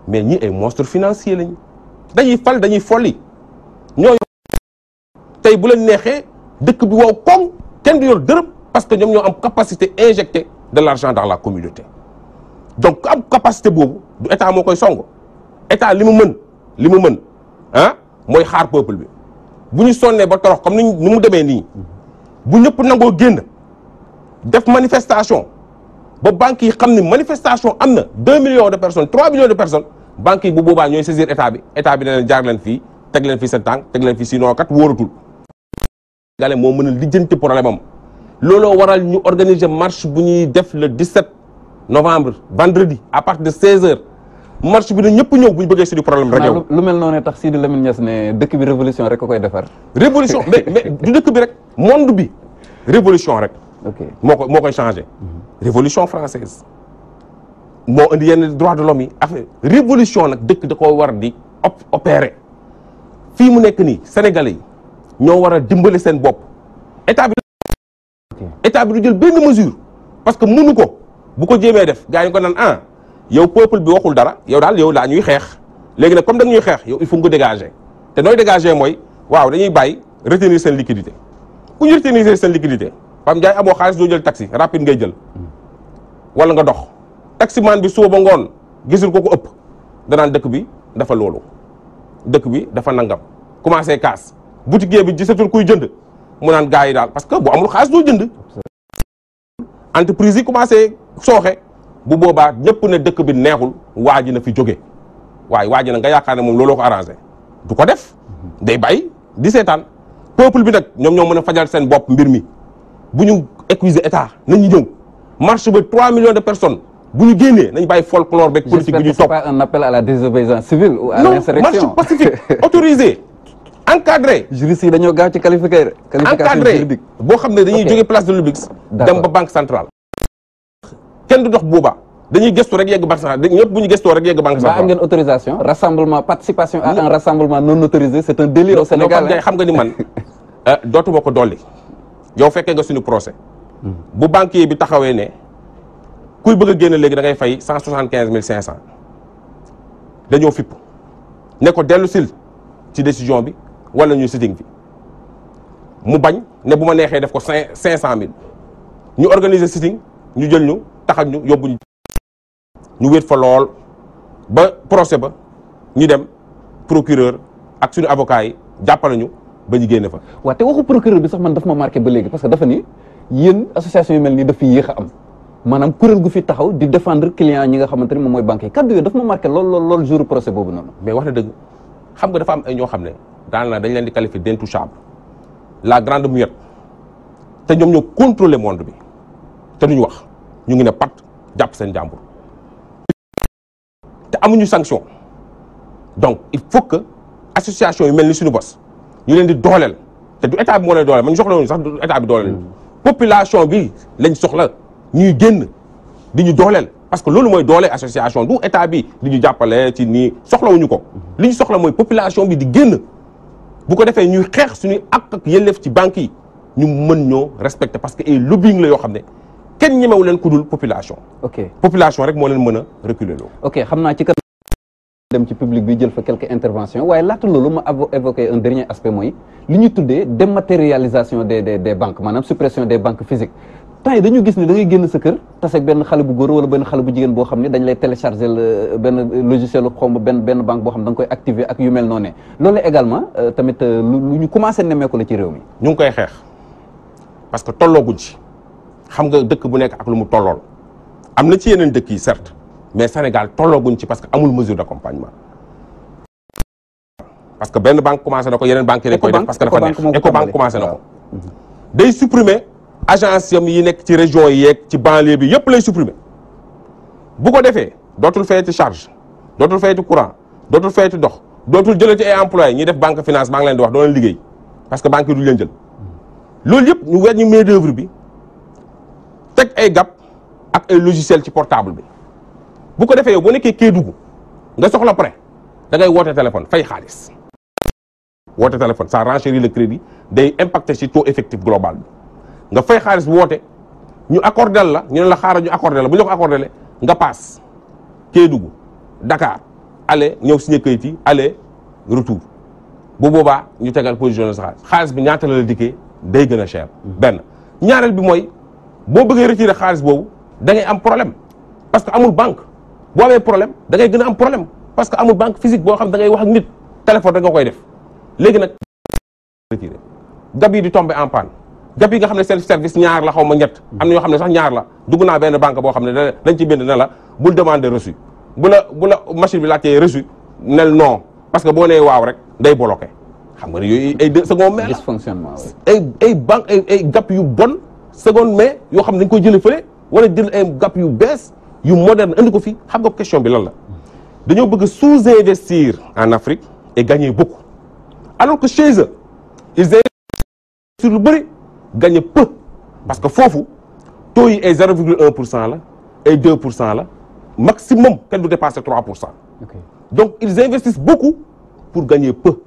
mais ñi ay monstre financier lañ dañuy fal dañuy folli ñooy tey bu leen neexee dëkk bi wow koŋ kenn du yor dërëm parce que ñoom ñoo am capacité injecter de l'argent dans la communauté donc am capacité boobu du état moo koy song état li mu mën mooy xaar peuple bi bu ñu sonnee ba torox comme ni mu demee nii bu ñëpp nangoo génn def manifestation ba banques yi xam ne manifestation am na 2 millions de personnes 3 millions de personnes banques yi bu boobaa ñooy saisir état bi ne leen jaar leen fii teg leen fii seen tànk teg leen fii sinon kat wóoratul. Gale moo mën a lijjanti problème am looloo waral ñu organiser marche bu ñuy def le 17 novembre vendredi à partir de 16h marche bi na ñëpp ñëw bu ñu bëggee suñu problème rek yow. lu mel noonu tax Sidi Lamine Niass ne dëkk bi révolution rek ko koy defar. révolution mais du dëkk bi rek monde bi révolution rek. ok moo koy changé. révolution française moo indi yenn droits de l'homme yi affaire révolution nag dëkk da koo war di opérer fii mu nekk nii sénégalais yi ñoo war a dimbali seen bopp état bi du jël benn mesure parce que mënu ko bu ko jéemee def gars yi ko naan yow peuple bi waxul dara yow laa ñuy xeex léegi nag comme da nga ñuy xeex yow il faut nga dégager te nooy dégager mooy waaw dañuy bàyyi retenir seen liquidité ku ñu retenir seen liquidité Pam Ndiaye amoo xaalis doo jël taxi rapide ngay jël wala nga dox taximan bi suba ba ngoon gisul ko ëpp danaan dëkk bi dafa loolu dëkk bi dafa nangam commencé kaas boutique bi gisatul kuy jënd mu naan gars yi daal parce que bu amul xaalis doo jënd entreprise yi commencé sooxe bu boobaa ñëpp ne dëkk bi neexul waa ji na fi jóge waaye waa ji na nga yaakaar ne moom looloo ko arrangé du ko def day bàyyi di seetaan peuple bi nag ñoom ñoo mën a fajal seen bopp mbir mi bu ñu accuser état nañu ñëw marche ba 3 millions de personnes bu ñu génnee nañ bàyyi folklore beeg politique bi ñu topp. J'espère que c'est pas un appel à la désobéissance civile ou à l'insurrection. Non, marche pacifique autorisée encadré. juristes yi dañoo gaaw ci qualification juridique. boo xam ne dañuy jógee place de l'Obélisque dem ba banque centrale. kenn du dox booba dañuy gëstu rek yegg banque centrale ñëpp bu ñu gëstoo rek yegg banque centrale. ba am ngeen autorisation rassemblement participation à un rassemblement non autorisé c'est un délit au Sénégal. non xam nga ni man dootuma ko dolli yow fekkee nga suñu procès. bu banquier bi taxawee ne kuy bëgg a génn léegi da ngay fay 175500 dañoo fipp ne ko dellu sil ci décision bi wala ñu sitting bi mu bañ ne bu ma neexee def ko 500000 ñu organiser sitting ñu jël ñu taxal ñu yóbbu ñu wéet fa lool ba procès ba ñu dem procureur ak suñu avocat yi jàppale ñu ba ñu génne fa. waaw te waxu procureur bi sax man daf ma marqué ba léegi parce que dafa ni yéen association yu mel nii daf fi yéex a am maanaam kuréel gu fi taxaw di défendre client ñi nga xamante ni moom mooy banque yi kaddu yooyu daf ma marqué lool jour procès boobu noonu. mais wax na dëgg xam nga dafa am ay ñoo xam ne dañ leen di qualifier d'intouchable la grande muette te ñoom ñoo contrôler monde bi te duñu wax ñu ngi ne pat jàpp seen jàmbur te amuñu sanction donc il faut que association yu mel ni suñu bos ñu leen di dooleel te du état bi moo leen dooleel man soxla wuñu sax du état bi dooleel population bi lañ soxla ñuy génn di ñu dooleel parce que loolu mooy doole association du état bi di ñu jàppale ci nii soxlawuñu ko li ñu soxla mooy population bi di génn bu ko defee ñuy xeex suñuy ak yelleef ci banques yi ñu mën ñoo respecter parce que ay lobbying la yoo xam ne kenn ñemewu leen ku dul population. ok population rek moo leen mën a reculer loo. ok xam naa ci kan dem ci public bi jël fa quelques interventions waaye laata loolu ma évoqué un dernier aspect mooy li ñu tuddee dématérialisation des banques maanaam suppression des banques physiques temps yi dañu gis ne da ngay génn sa kër taseeg benn xale bu góor wala benn xale bu jigéen boo xam ne dañ lay télécharger benn logiciel xaw ma benn banque boo xam da nga koy activer ak yu mel noonu loolu également tamit lu ñu commencé nemmeeku la ci réew mi. ñu ngi koy xeex parce que tollooguñ ci xam nga dëkk bu nekk ak lu mu tollool am na ci yeneen dëkk yi certes mais Sénégal tollooguñ ci parce que amul mesure d'accompagnement parce que benn banque commencé na ko yeneen banques yi dañ koy def parce que dafa neex Ecobank commencé na ko day supprimer agence yam yi nekk ci région yi yeeg ci banlieue bi yëpp lay supprimer bu ko defee dootul fayati charge dootul fayati courant dootul fayati dox dootul jëlati ay employés ñuy def banque finance maa ngi leen di wax doo leen liggéey parce que banque yi duñ leen jël loolu yëpp ñu wàññi main d'œuvre bi teg ay gap ak ay logiciel ci portable bi bu ko defee yow boo nekkee Kédougou nga soxla prêt da ngay woote téléphone fay xaalis woote téléphone ça renchérit le crédit day impacter ci taux effectif global bi nga fay xaalis bu woote ñu accordel la ñu ne la xaaral ñu accordel la bu ñu la ko accordele nga paas Kédougou Dakar aller ñëw signé kayit yi aller retour bu boobaa ñu tegal position de sa xaalis bi ñaata la dikkee day gën a cher benn ñaareel bi mooy boo bëggee retirer xaalis boobu da ngay am problème parce que amul banque boo amee problème da ngay gën a am problème parce que amul banque physique boo xam da ngay wax ak nit téléphone rek nga koy def léegi nag retirer gab yi di tomber en panne gab yi nga xam ne seen service ñaar la xaw ma ñett am na yoo xam ne sax ñaar la dugg naa benn banque boo xam ne dañ ci bind ne la bul demander reçu bu la machine bi laajtee reçu nel non parce que boo nee waaw rek day bloqué xam nga ne yooyu ay deux secondes mai la dysfonctionnement ay banque ay gap yu bon seconde mai yoo xam ne dañ koy jëlee fële wala jël ay gap yu bees yu moderne indi ko fii xam nga question bi lan la dañoo bëgg sous-investir en Afrique et gagner beaucoup alors que chez eux ils investissent sur lu bëri gagner peu parce que foofu taux yi ay 0,1% la ay 2% la maximum kenn du dépasser 3%. Donc ils investissent beaucoup pour gagner peu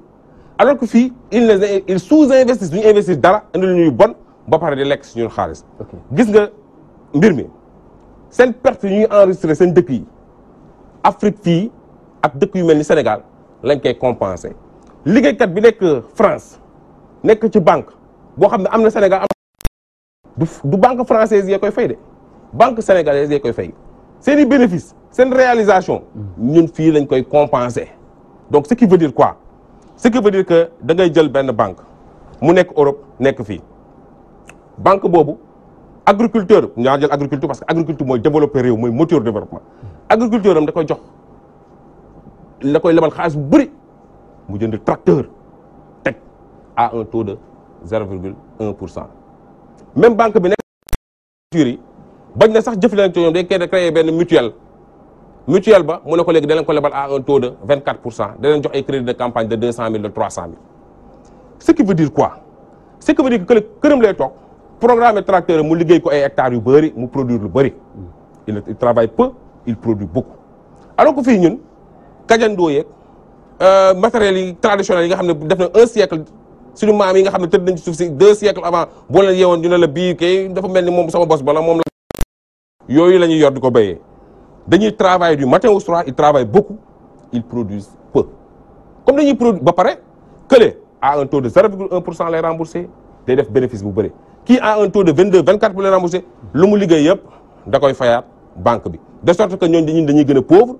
alors que fii ils sous-investissent duñu investir dara indi lu ñuy bon ba pare di lekk suñu xaalis. gis nga mbir mi seen perte yu ñuy enregistré seen dëkk yi Afrique fii ak dëkk yu mel ni Sénégal lañ koy compenser liggéeykat bi nekk France nekk ci banque boo xam ne am na Sénégal du banque française yee koy fay de banque sénégalaise yee koy fay seen i bénéfice seen réalisation ñun fii lañ koy compenser donc ce qui veut dire quoi ce qui veut dire que da ngay jël benn banque mu nekk Europe nekk fii banque boobu agriculteur ñaa jël agriculture parce que agriculture mooy développer réew mooy moteur de développement agriculteur am da koy jox da koy lebal xaalis bu bëri mu jënd tracteur teg à un taux de 0,1%. même banque bi nekk yi bañ na sax jëflante ñoom day créer benn mutuelle ba mu ne ko léegi da leen ko lebal à un taux de 24%, da leen jox ay crédit de campagne de 200 000 de 300 000. ce qui veut dire quoi ce qui veut dire que këram lay toog programme tracteur mu liggéey ko ay hectares yu bëri mu produire lu bëri il travaille peu il produit beaucoup alors que fii ñun kajandoo yeeg matériels yi traditionnels yi nga xam ne def na 1 siècle suñu maam yi nga xam ne tëdd nañ ci suuf si 2 siècles avant boo leen yeewoon ñu ne la bii kay dafa mel ni moom sama bos bala moom la yooyu la ñuy yor di ko béyee dañuy travailler du matin au soir ils travaillent beaucoup ils produisent peu comme dañuy produire ba pare kële à un taux de 0,1% lay rembourser day def bénéfice bu bëri kii à un taux de 22-24 pour lay rembourser lu mu liggéey yëpp da koy fayaat banque bi de sorte que ñoom dañuy gën a pauvre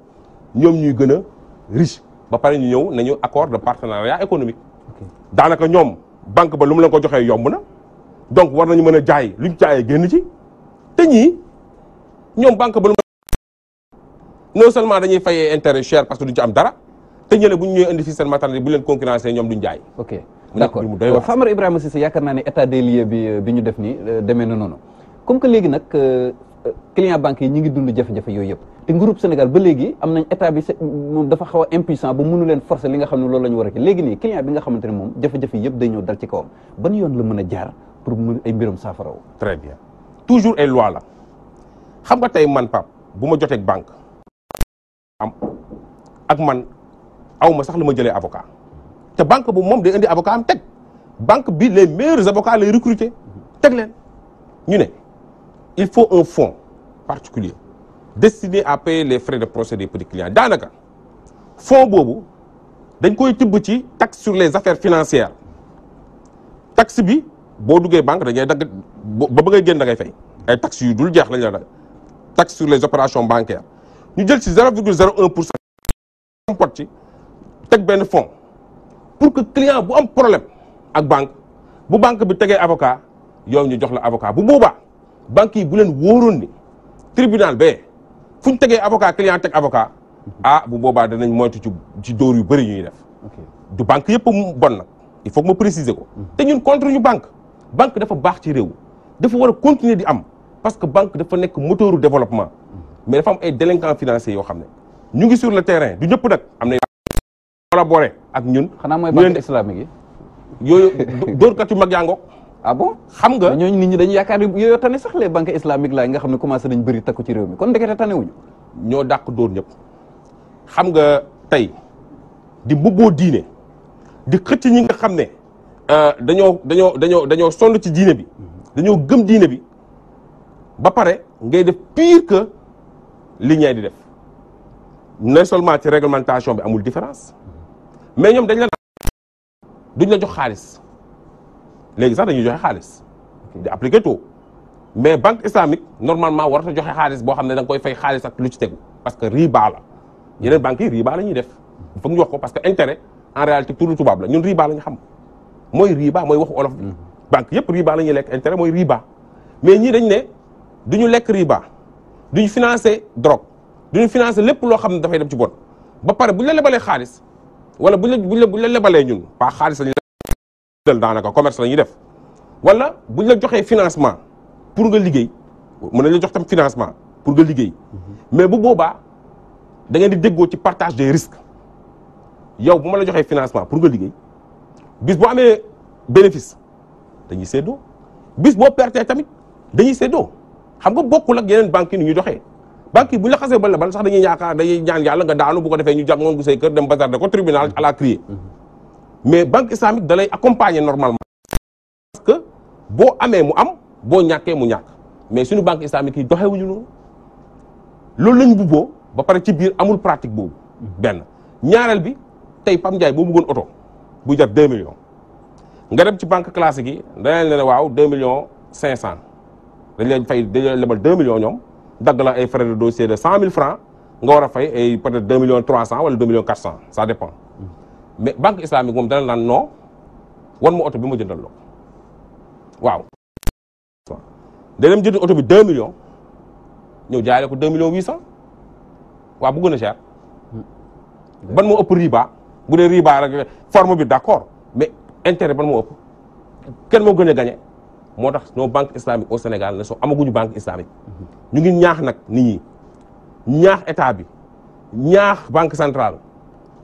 ñoom ñuy gën a riche ba pare ñu ñëw nañu accord de partenariat économique daanaka ñoom banque ba lu mu leen ko joxee yomb na donc war nañu mën a jaay luñ jaayee génn ci te ñii ñoom banque ba lu non seulement dañuy fayee intérêt cher parce que duñ ci am dara te ñële bu ñu ñëwee indi fi seen matériel bu leen concurrencer ñoom duñ jaay. ok d'accord Famara Ibrahima Cissé yaakaar naa ne état des lieux bi ñu def nii demee na noonu comme que léegi nag client banque yi ñi ngi dund jafe-jafe yooyu yëpp te groupe Sénégal ba léegi am nañ état bi moom dafa xaw a impuissant ba mënu leen forcer li nga xam ne loolu la ñu war a ki léegi nii client bi nga xamante ne moom jafe-jafe yëpp day ñëw dal ci kawam ban yoon la mën a jaar pour mu ay mbiram saafaraw. très bien toujours ay loi la xam nga tey man Pape bu ma jotee banque am ak man aw ma sax la ma jëlee avocat te banque bu moom day indi avocat am teg banque bi les meilleurs avocats lay recruter teg leen ñu ne il faut un fonds particulier destiné à payer les frais de procès des petits clients daanaka fonds boobu dañ koy tibb ci taxe sur les affaires financières taxe bi boo duggee banque dañuy dagg ba ngay génn da ngay fay ay taxes yu dul jeex lañ la dagg taxe sur les opérations bancaires ñu jël ci 0,01% pot ci teg benn fonds pour que client bu am problème ak banque bu banque bi tegee avocat yow ñu jox la avocat bu boobaa banque yi bu leen wóoroon ni tribunal bee fu ñu tegee avocat client teg avocat bu boobaa danañ moytu ci dóor yu bëri ñuy def du banque yëpp mu bon nag il faut que ma préciser ko te ñun contre ñu banque dafa baax ci réew dafa war a continuer di am parce que banque dafa nekk moteuru développement mais dafa am ay délinquants financiers yoo xam ne ñu ngi sur le terrain du ñëpp nag am na collaborer ak ñun. xanaa mooy banque islamique yi. yooyu dóorkat yu mag yaa ngoog. ah bon xam nga ñooñu nit ñi dañuy yaakaar ni yooyu tane sax les banques islamiques laay nga xam ne commencé nañ bëri takku ci réew mi kon ndekete tanewuñu. ñoo dàq dóor ñëpp xam nga tey di mbubboo diine di xëcc ñi nga xam ne dañoo sonn ci diine bi dañoo gëm diine bi ba pare ngay def pire que li ñee di def non seulement ci réglementation bi amul différence mais ñoom duñ la jox xaalis léegi sax dañuy joxe xaalis di appliquer taux mais banque islamique normalement warut a joxe xaalis boo xam ne da nga koy fay xaalis ak lu ci tegu parce que riba la yeneen banques yi riba la ñuy def il faut ñu wax ko parce que intérêt en réalité turu tubaab la ñun riba la ñu xam mooy riba mooy waxu olof bi banque yëpp riba la ñuy lekk intérêt mooy riba mais ñii dañ ne duñu lekk riba duñu financer drogue duñu financer lépp loo xam ne dafay dem ci bon ba pare buñ la lebalee xaalis wala buñ la lebalee ñun pas xaalis lañu dal daanaka commerce la ñuy def wala buñ la joxee financement pour nga liggéey mën nañ la jox tam financement pour nga liggéey mais bu boobaa da ngeen di déggoo ci partage des risques yow bu ma la joxee financement pour nga liggéey bis boo amee bénéfice dañuy séddoo bis boo pertee tamit dañuy séddoo xam nga bokkul ak yeneen banques yi ni ñuy doxee banques yi bu ñu la xasee ba lebal sax dañuy yaakaar dañuy ñaan yàlla nga daanu bu ko defee ñu jàpp ngoon gu say kër dem bazar de ko tribunal à la crier mais banque islamique da lay accompagner normalement parce que boo amee mu am boo ñàkkee mu ñàkk mais suñu banque islamique yi doxewuñu noonu loolu lañ bubboo ba pare ci biir amul pratique boobu benn ñaareel bi tey Pam Ndiaye boo bëggoon oto bu jar 2 millions nga dem ci banque classique yi danañ la ne waaw 2 millions 500 dañ leen fay dañ leen lebal 2 millions ñoom dagg la ay frais de dossier de 100 000 francs nga war a fay ay peut-être 2 millions 300 wala 2 millions 400 ça dépend mais banque islamique moom dana naan non wan ma oto bi ma jëndal loo waaw da dem jënd oto bi 2 millions ñëw jaayale ko 2 millions 800 waaw bu gën a cher ban moo ëpp riba bu dee riba rek forme bi d'accord mais intérêt ban moo ëpp kenn moo gën a gagné moo tax nos banques islamiques au Sénégal ne soo amaguñu banque islamique ñu ngi ñaax nag nit ñi ñaax état bi ñaax banque centrale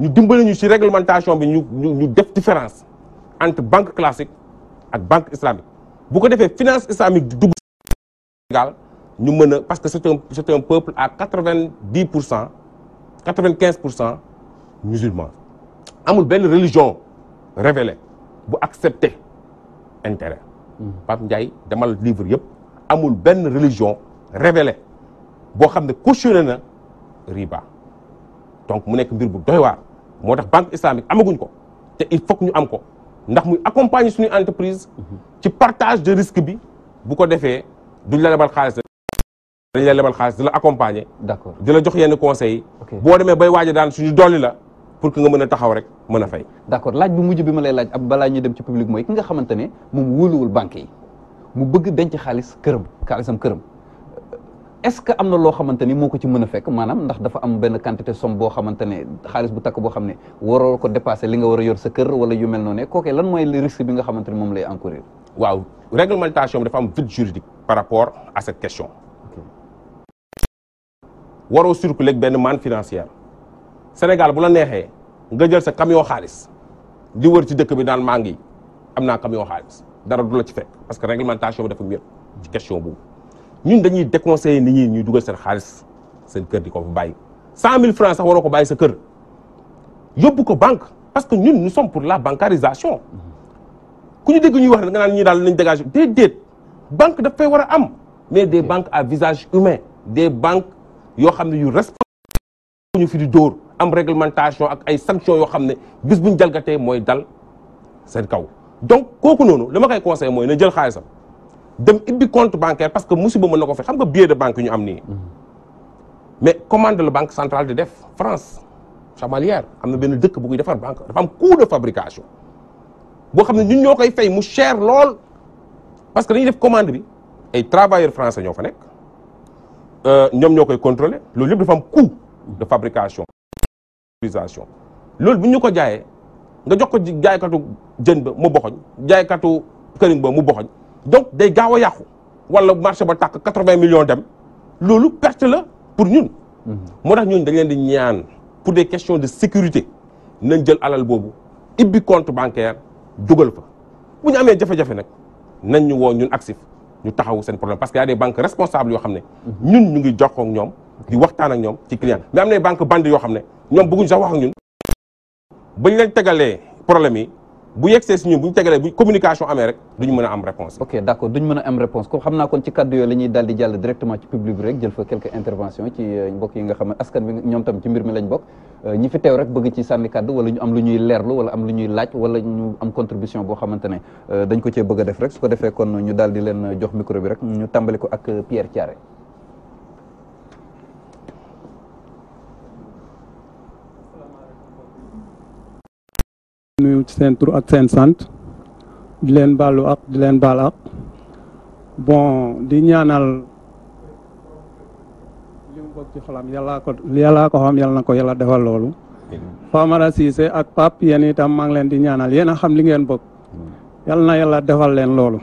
ñu dimbali ñu ci réglementation bi ñu def différence entre banque classique ak banque islamique bu ko defee finance islamique di dugg Sénégal ñu mën a parce que c'est un peuple à 90% 95% musulman amul benn religion révélée bu accepter intérêt Pape Ndiaye demal livre yëpp amul benn religion révélée boo xam ne cautionné na riba donc mu nekk mbir bu doy waar moo tax banque islamique amaguñ ko te il faut que ñu am ko ndax muy accompagner suñu entreprise ci partage de risque bi bu ko defee duñ la lebal xaalis dañ la lebal xaalis di la accompagner d'accord di la jox yenn conseils yi boo demee bay waaja daan suñu dolli la pour que nga mën a taxaw rek mën a fay d'accord laaj bu mujj bi ma lay laaj ab balaa ñuy dem ci public mooy ki nga xamante ne moom wóoluwul banque yi mu bëgg denc xaalisam këram est-ce que am na loo xamante ni moo ko ci mën a fekk maanaam ndax dafa am benn quantité somme boo xamante ne xaalis bu takk boo xam ne waroo ko dépasser li nga war a yor sa kër wala yu mel noonu kookee lan mooy le risque bi nga xamante ne moom lay encourir waaw réglementation bi dafa am vide juridique par rapport à cette question waroo circuler ak benn manne financière Sénégal bu la neexee nga jël sa camion xaalis di wër ci dëkk bi daan maa ngi am naa camion xaalis dara du la ci fekk parce que réglementation bi dafa wér ci question boobu ñun dañuy déconseiller nit ñi ñuy dugal seen xaalis seen kër di ko fa bàyyi 100 000 francs sax waroo ko bàyyi sa kër yóbbu ko banque parce que ñun nous sommes pour la bancarisation ku ñu dégg ñuy wax ne nga naan ñi daal nañ dégage déedéet banque daf fay war a am mais des banques à visage humain des banques yoo xam ne yu responsable ñu fi di dóor am réglementation ak ay sanctions yoo xam ne bis buñ jalgatee mooy dal seen kaw donc kooku noonu li ma koy conseillé mooy na jël xaalisam dem ibbi compte bancaire parce que musiba mën na ko fe xam nga billet de banque yu ñu am nii mais commande la banque centrale di def France chamalière am na benn dëkk bu koy defar banque dafa am coût de fabrication boo xam ne ñun ñoo koy fay mu cher lool parce que dañuy def commande bi ay travailleurs français ñoo fa nekk ñoom ñoo koy contrôler loolu yëpp dafa am coût de fabrication loolu bu ñu ko jaayee nga jox ko jaaykatu jën ba mu boxoñ jaaykatu këriñ ba mu boxoñ donc day gaaw a yàqu wala marché ba tàkk 80 millions dem loolu perte la pour ñun moo tax ñun dañ leen di ñaan pour des questions de sécurité nañ jël alal boobu ibbi compte bancaire dugal fa bu ñu amee jafe-jafe nag nañ ñu woo ñun actif ñu taxaw seen problème parce que y a des banques responsables yoo xam ne ñun ñu ngi jokkoo ak ñoom di waxtaan ak ñoom ci client mais am na banque bande yoo xam ne ñoom bëgguñ sax wax ak ñun bañ leen tegalee problème yi bu yegsee si ñun bu ñu tegalee bu communication amee rek duñu mën a am réponse ok d' accord duñu mën a am réponse ko xam naa kon ci kaddu yooyu la ñuy daal di jàll directement ci public bi rek jël fa quelques interventions ci mbokk yi nga xam ne askan bi ñoom tam ci mbir mi lañ bokk ñi fi teew rek bëgg ci sànni kaddu wala ñu am lu ñuy leerlu wala am lu ñuy laaj wala ñu am contribution boo xamante ne dañ ko cee bëgg a def rek su ko defee kon ñu daal di leen jox micro bi rek ñu tàmbali ko ak Pierre Thiaré. nuyu ci seen tur ak seen sant di leen baalu ak di leen baal ak bon di ñaanal li mu bëgg ci xolam yàllaa ko xam yàlla na ko yàlla defal loolu Famara Cissé ak Pape yéen itam maa ngi leen di ñaanal yéen a xam li ngeen bëgg yàlla na yàlla defal leen loolu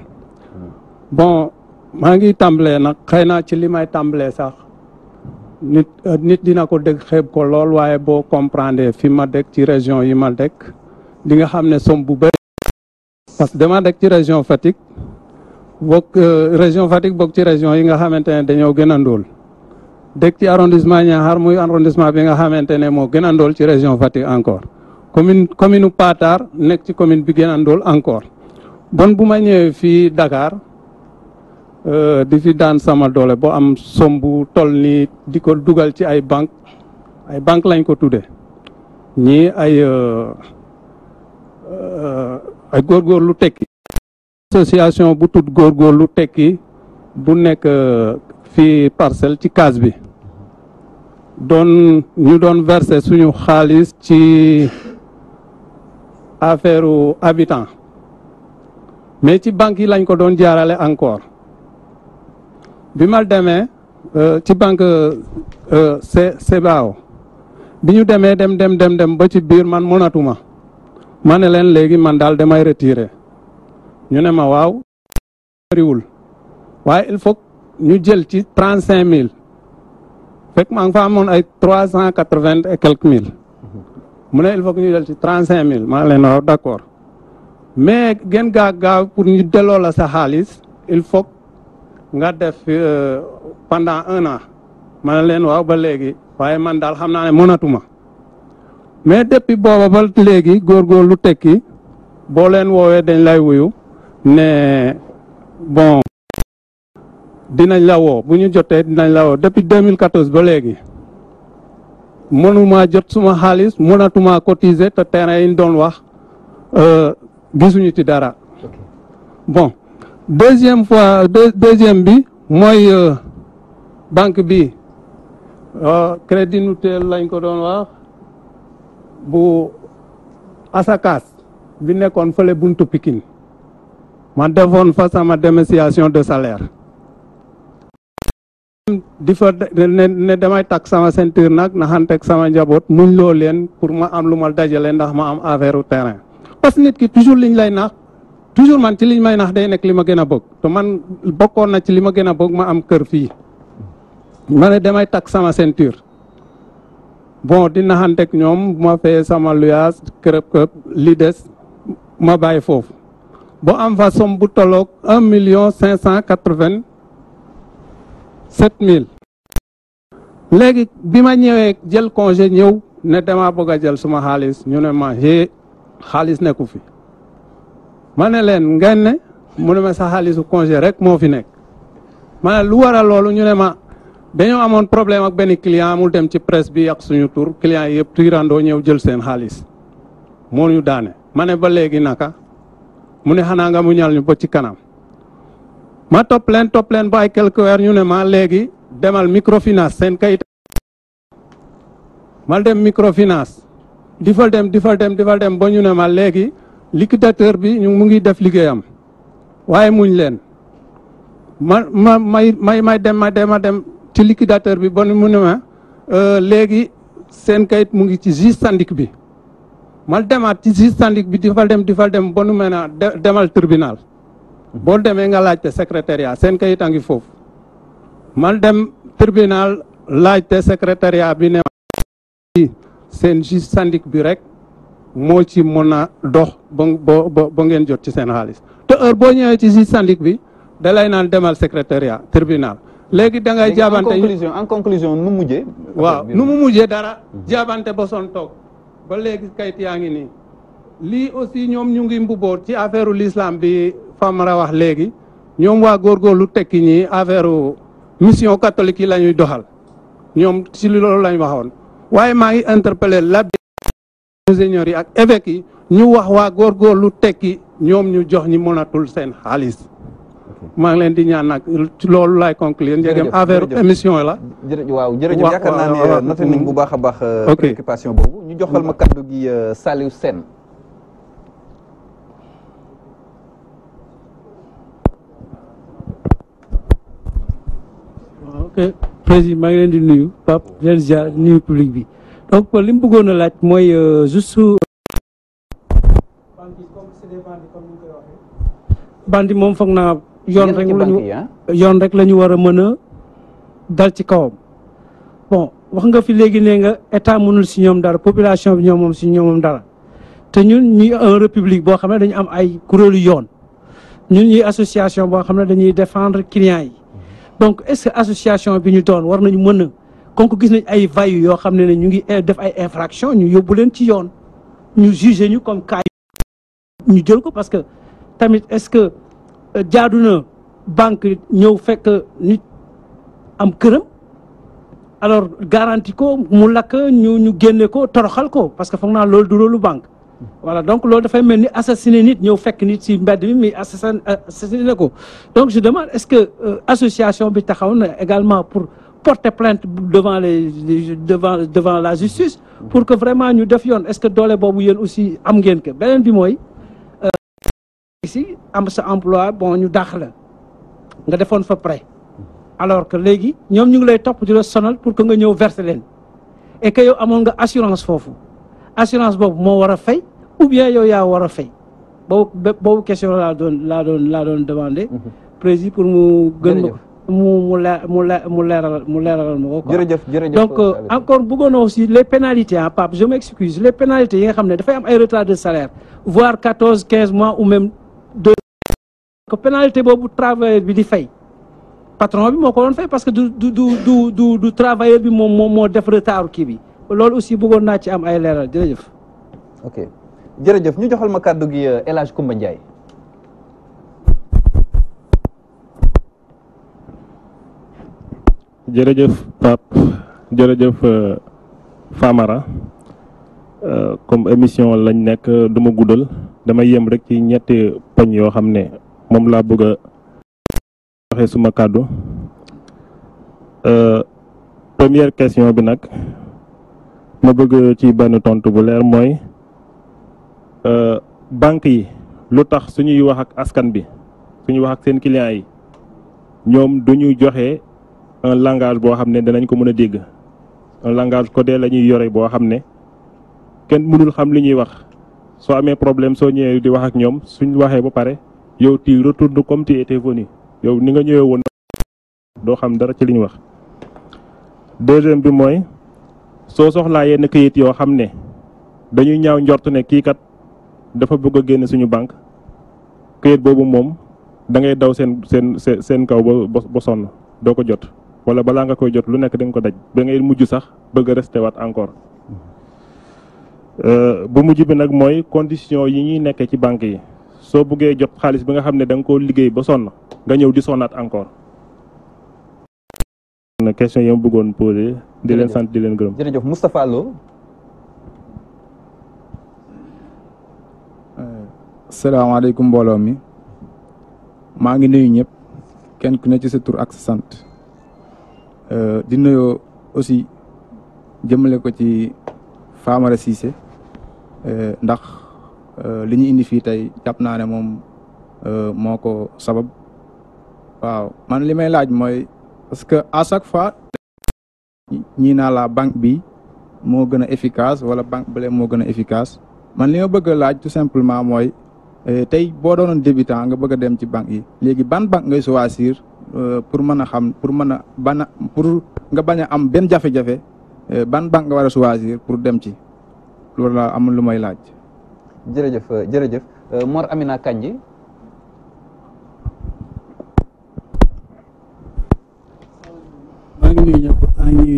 bon maa ngi tàmbalee nag xëy na ci li may tàmbalee sax nit dina ko dégg xeeb ko lool waaye boo comprendre fi ma dëkk ci région yi ma dëkk di nga xam ne somme bu bëri parce que dama dëkk ci région Fatick bokk ci région yi nga xamante ne dañoo gën a ndóol dëkk ci arrondissement Niakhar muy arrondissement bi nga xamante ne moo gën a ndóol ci région Fatick encore commune Patar nekk ci commune bi gën a ndóol encore bon bu ma ñëwee fii Dakar di fi daan sama doole boo am somme bu toll nii di ko dugal ci ay banque lañ ko tudde ñii ay góorgóorlu tekki association bu tudd góorgóorlu tekki bu nekk fii Parcelles ci case bi ñu doon verser suñu xaalis ci affaire habitant mais ci banque yi lañ ko doon jaarale encore bi ma demee ci banque CBAO bi ñu demee dem ba ci biir man mënatuma ma ne leen léegi man daal damay retiré ñu ne ma waaw bëriwul waaye il faut ñu jël ci 35 000 fekk maa ngi fa amoon ay 380 et quelques mille mu ne il faut que ñu jël ci 35 000 ma ne leen waaw d' accord mais gën gaaw pour ñu delloo la sa xaalis il faut nga def pendant 1 an ma ne leen waaw ba léegi waaye man daal xam naa ne mënatuma mais depuis booba ba léegi góorgóorlu tekki boo leen woowee dañ lay wuyu ne bon dinañ la woo bu ñu jotee dinañ la woo depuis 2014 ba léegi mënuma jot suma xaalis mënatuma cotiser te terrain yi ñu doon wax gisuñu ci dara bon deuxième bi mooy banque bi crédit mutuel lañ ko doon wax bu Asakas bi nekkoon fële buntu Pikine ma defoon fa sama démentiation de salaire di fa ne damay takk sama ceinture nag naxanteeg sama njaboot muñ loo leen pour ma am lu ma dajale ndax ma am affaire u terrain parce que nit ki toujours liñ lay nax toujours man ci liñ may nax day nekk li ma gën a bëgg te man bokkoon na ci li ma gën a bëgg ma am kër fii ma ne damay takk sama ceinture bon di naxanteeg ñoom bu ma fayee sama luyaas kërëb li des ma bàyyi foofu bo am fa somme bu tolloog 1,587,000 léegi bi ma ñëwee jël congé ñëw ne dama bëgg a jël suma xaalis ñu ne ma xaalis nekku fi ma ne leen ngeen ne mu ne ma sa xaalisu congé rek moo fi nekk ma ne lu waral loolu ñu ne ma dañoo amoon problème ak benn client amul dem ci presse bi ak suñu tur client yi yëpp tiirandoo ñëw jël seen xaalis moo ñu daane ma ne ba léegi naka mu ne xanaa nga mu ñal ñu ba ci kanam ma topp leen ba ay quelques heures ñu ne ma léegi demal microfinance seen kayit ma dem microfinance di fa dem ba ñu ne ma léegi liquidateur bi ñu mu ngi def liggéeyam waaye muñ leen may dem ci liquidateur bi ba mu ne ma léegi seen kayit mu ngi ci juge syndic bi ma demaat ci juge syndic bi di fa dem ba nu mel ne demal tribunal boo demee nga laajte secrétariat seen kayit a ngi foofu ma dem tribunal laajte secrétariat bi ne seen juge syndic bi rek moo ci mën a dox ba ngeen jot ci seen xaalis te heure boo ñëwee ci juge syndic bi da lay naan demal secrétariat tribunal léegi da ngay jaabante en conclusion nu mujjee waaw nu mu mujjee dara jaabante ba son toog ba léegi kayit yaa ngi nii lii aussi ñoom ñu ngi mbuboo ci affaire u l'islam bi Famara wax léegi ñoom waa góorgóorlu tekki ñi affaire mission catholique yi la ñuy doxal ñoom ci loolu lañ waxoon waaye maa ngi interpellé l'abbé monseigneur yi ak évêque yi ñu wax waa góorgóorlu tekki ñoom ñu jox ñi mënatul seen xaalis maa ngi leen di ñaan nag ci loolu laay conclure njëgam affaire émission la jërëjëf yaakaar naa ne noté nañ bu baax a baax préoccupation boobu ñu joxal ma kaddu gi Saliou Sène ok président maa ngi leen di nuyu Pape leen ziar nuyu public bi donc li mu bëggoon a laaj mooy juste bandi moom foog naa yoon rek la ñu war a mën a dal ci kawam bon wax nga fi léegi ne nga état mënul si ñoom dara population bi ñoom moom si ñoom moom dara te ñun ñuy un république boo xam ne dañu am ay kuréelu yoon ñun ñuy association boo xam ne dañuy défendre clients yi donc est-ce que association bi ñu doon war nañu mën a kon ko gis nañ ay vayu yoo xam ne ñu ngi def ay infraction ñu yóbbu leen ci yoon ñu juger ñu comme cas ñu jël ko parce que tamit est-ce que jaadu na banque ñëw fekk nit am këram alors garanti ko mu lakk ñu génne ko toroxal ko parce que foog naa loolu du loolu banque voilà donc loolu dafay mel ni assassiné nit ñëw fekk nit ci mbedd mi mais assassiné ko donc je demande est-ce que association bi taxaw na également pour porter plainte devant devant la justice pour que vraiment ñu def yoon est-ce que doole boobu yéen aussi am ngeen ko beneen bi mooy ici am sa emploi bon ñu dàq la nga defoon fa prêt alors que léegi ñoom ñu ngi lay topp di la sonal pour que nga ñëw verser leen et que yow amoon nga assurance foofu assurance boobu moo war a fay ou bien yow yaa war a fay boobu question laa doon demandé président pour mu gën mu leeralal ma ko quoi. jërëjëf donc encore bëggoon na aussi les pénalités ah Pape je m'excuse les pénalités yi nga xam ne dafay am ay retard de salaire voire 14-15 mois ou même 2 que pénalité boobu travailleur bi di fay patron bi moo ko doon fay parce que du travailleur bi moo def retard kii bi loolu aussi bëggoon naa ci am ay leeral jërëjëf. ok jërëjëf ñu joxal ma kàddu gi El Hadj Koumba Ndiaye. jërëjëf Pape jërëjëf Famara comme émission lañ nekk du ma guddal damay yem rek ci ñetti poñ yoo xam ne moom laa bëgg a waxee suma kàddu première question bi nag ma bëgg ci benn tontu bu leer mooy banque yi lu tax suñuy wax ak askan bi suñuy wax ak seen clients yi ñoom duñu joxe un langage boo xam ne danañ ko mën a dégg un langage codé la ñuy yore boo xam ne kenn mënul xam li ñuy wax soo amee problème soo ñëwee di wax ak ñoom suñ waxee ba pare yow tu retournes comme tu étais venu yow ni nga ñëwee woon doo xam dara ci li ñu wax deuxième bi mooy soo soxlaa yenn këyit yoo xam ne dañuy ñaaw njort ne kii kat dafa bëgg a génn suñu banque këyit boobu moom da ngay daw seen kaw ba sonn doo ko jot wala balaa nga koy jot lu nekk da nga ko daj ba ngay mujj sax bëgg a resté waat encore bu mujj bi nag mooy condition yi ñuy nekkee ci banque yi soo bëggee jot xaalis bi nga xam ne da nga koo liggéey ba sonn nga ñëw di sonnaat encore. na question yi ma bëggoon posé di leen sant di leen gërëm. jërëjëf Moustapha Lo. salaamaaleykum mbooloo mi maa ngi nuyu ñëpp kenn ku ne ci sa tur ak sa sant di nuyoo aussi jëmale ko ci Famara Cissé ndax li ñu indi fii tey jàpp naa ne moom moo ko sabab waaw man li may laaj mooy parce que à chaque fois ñii naa la banque bi moo gën a efficace wala banque bële moo gën a efficace man li ma bëgg a laaj tout simplement mooy tey boo doonoon débutant nga bëgg a dem ci banque yi léegi ban banque ngay choisir pour mën a xam pour mën a pour nga bañ a am benn jafe-jafe ban banque nga war a choisir pour dem ci loolu la amul lu may laaj. jërëjëf jërëjëf Mor Amina Kandji. maa ngi nuyu ñëpp maa ngi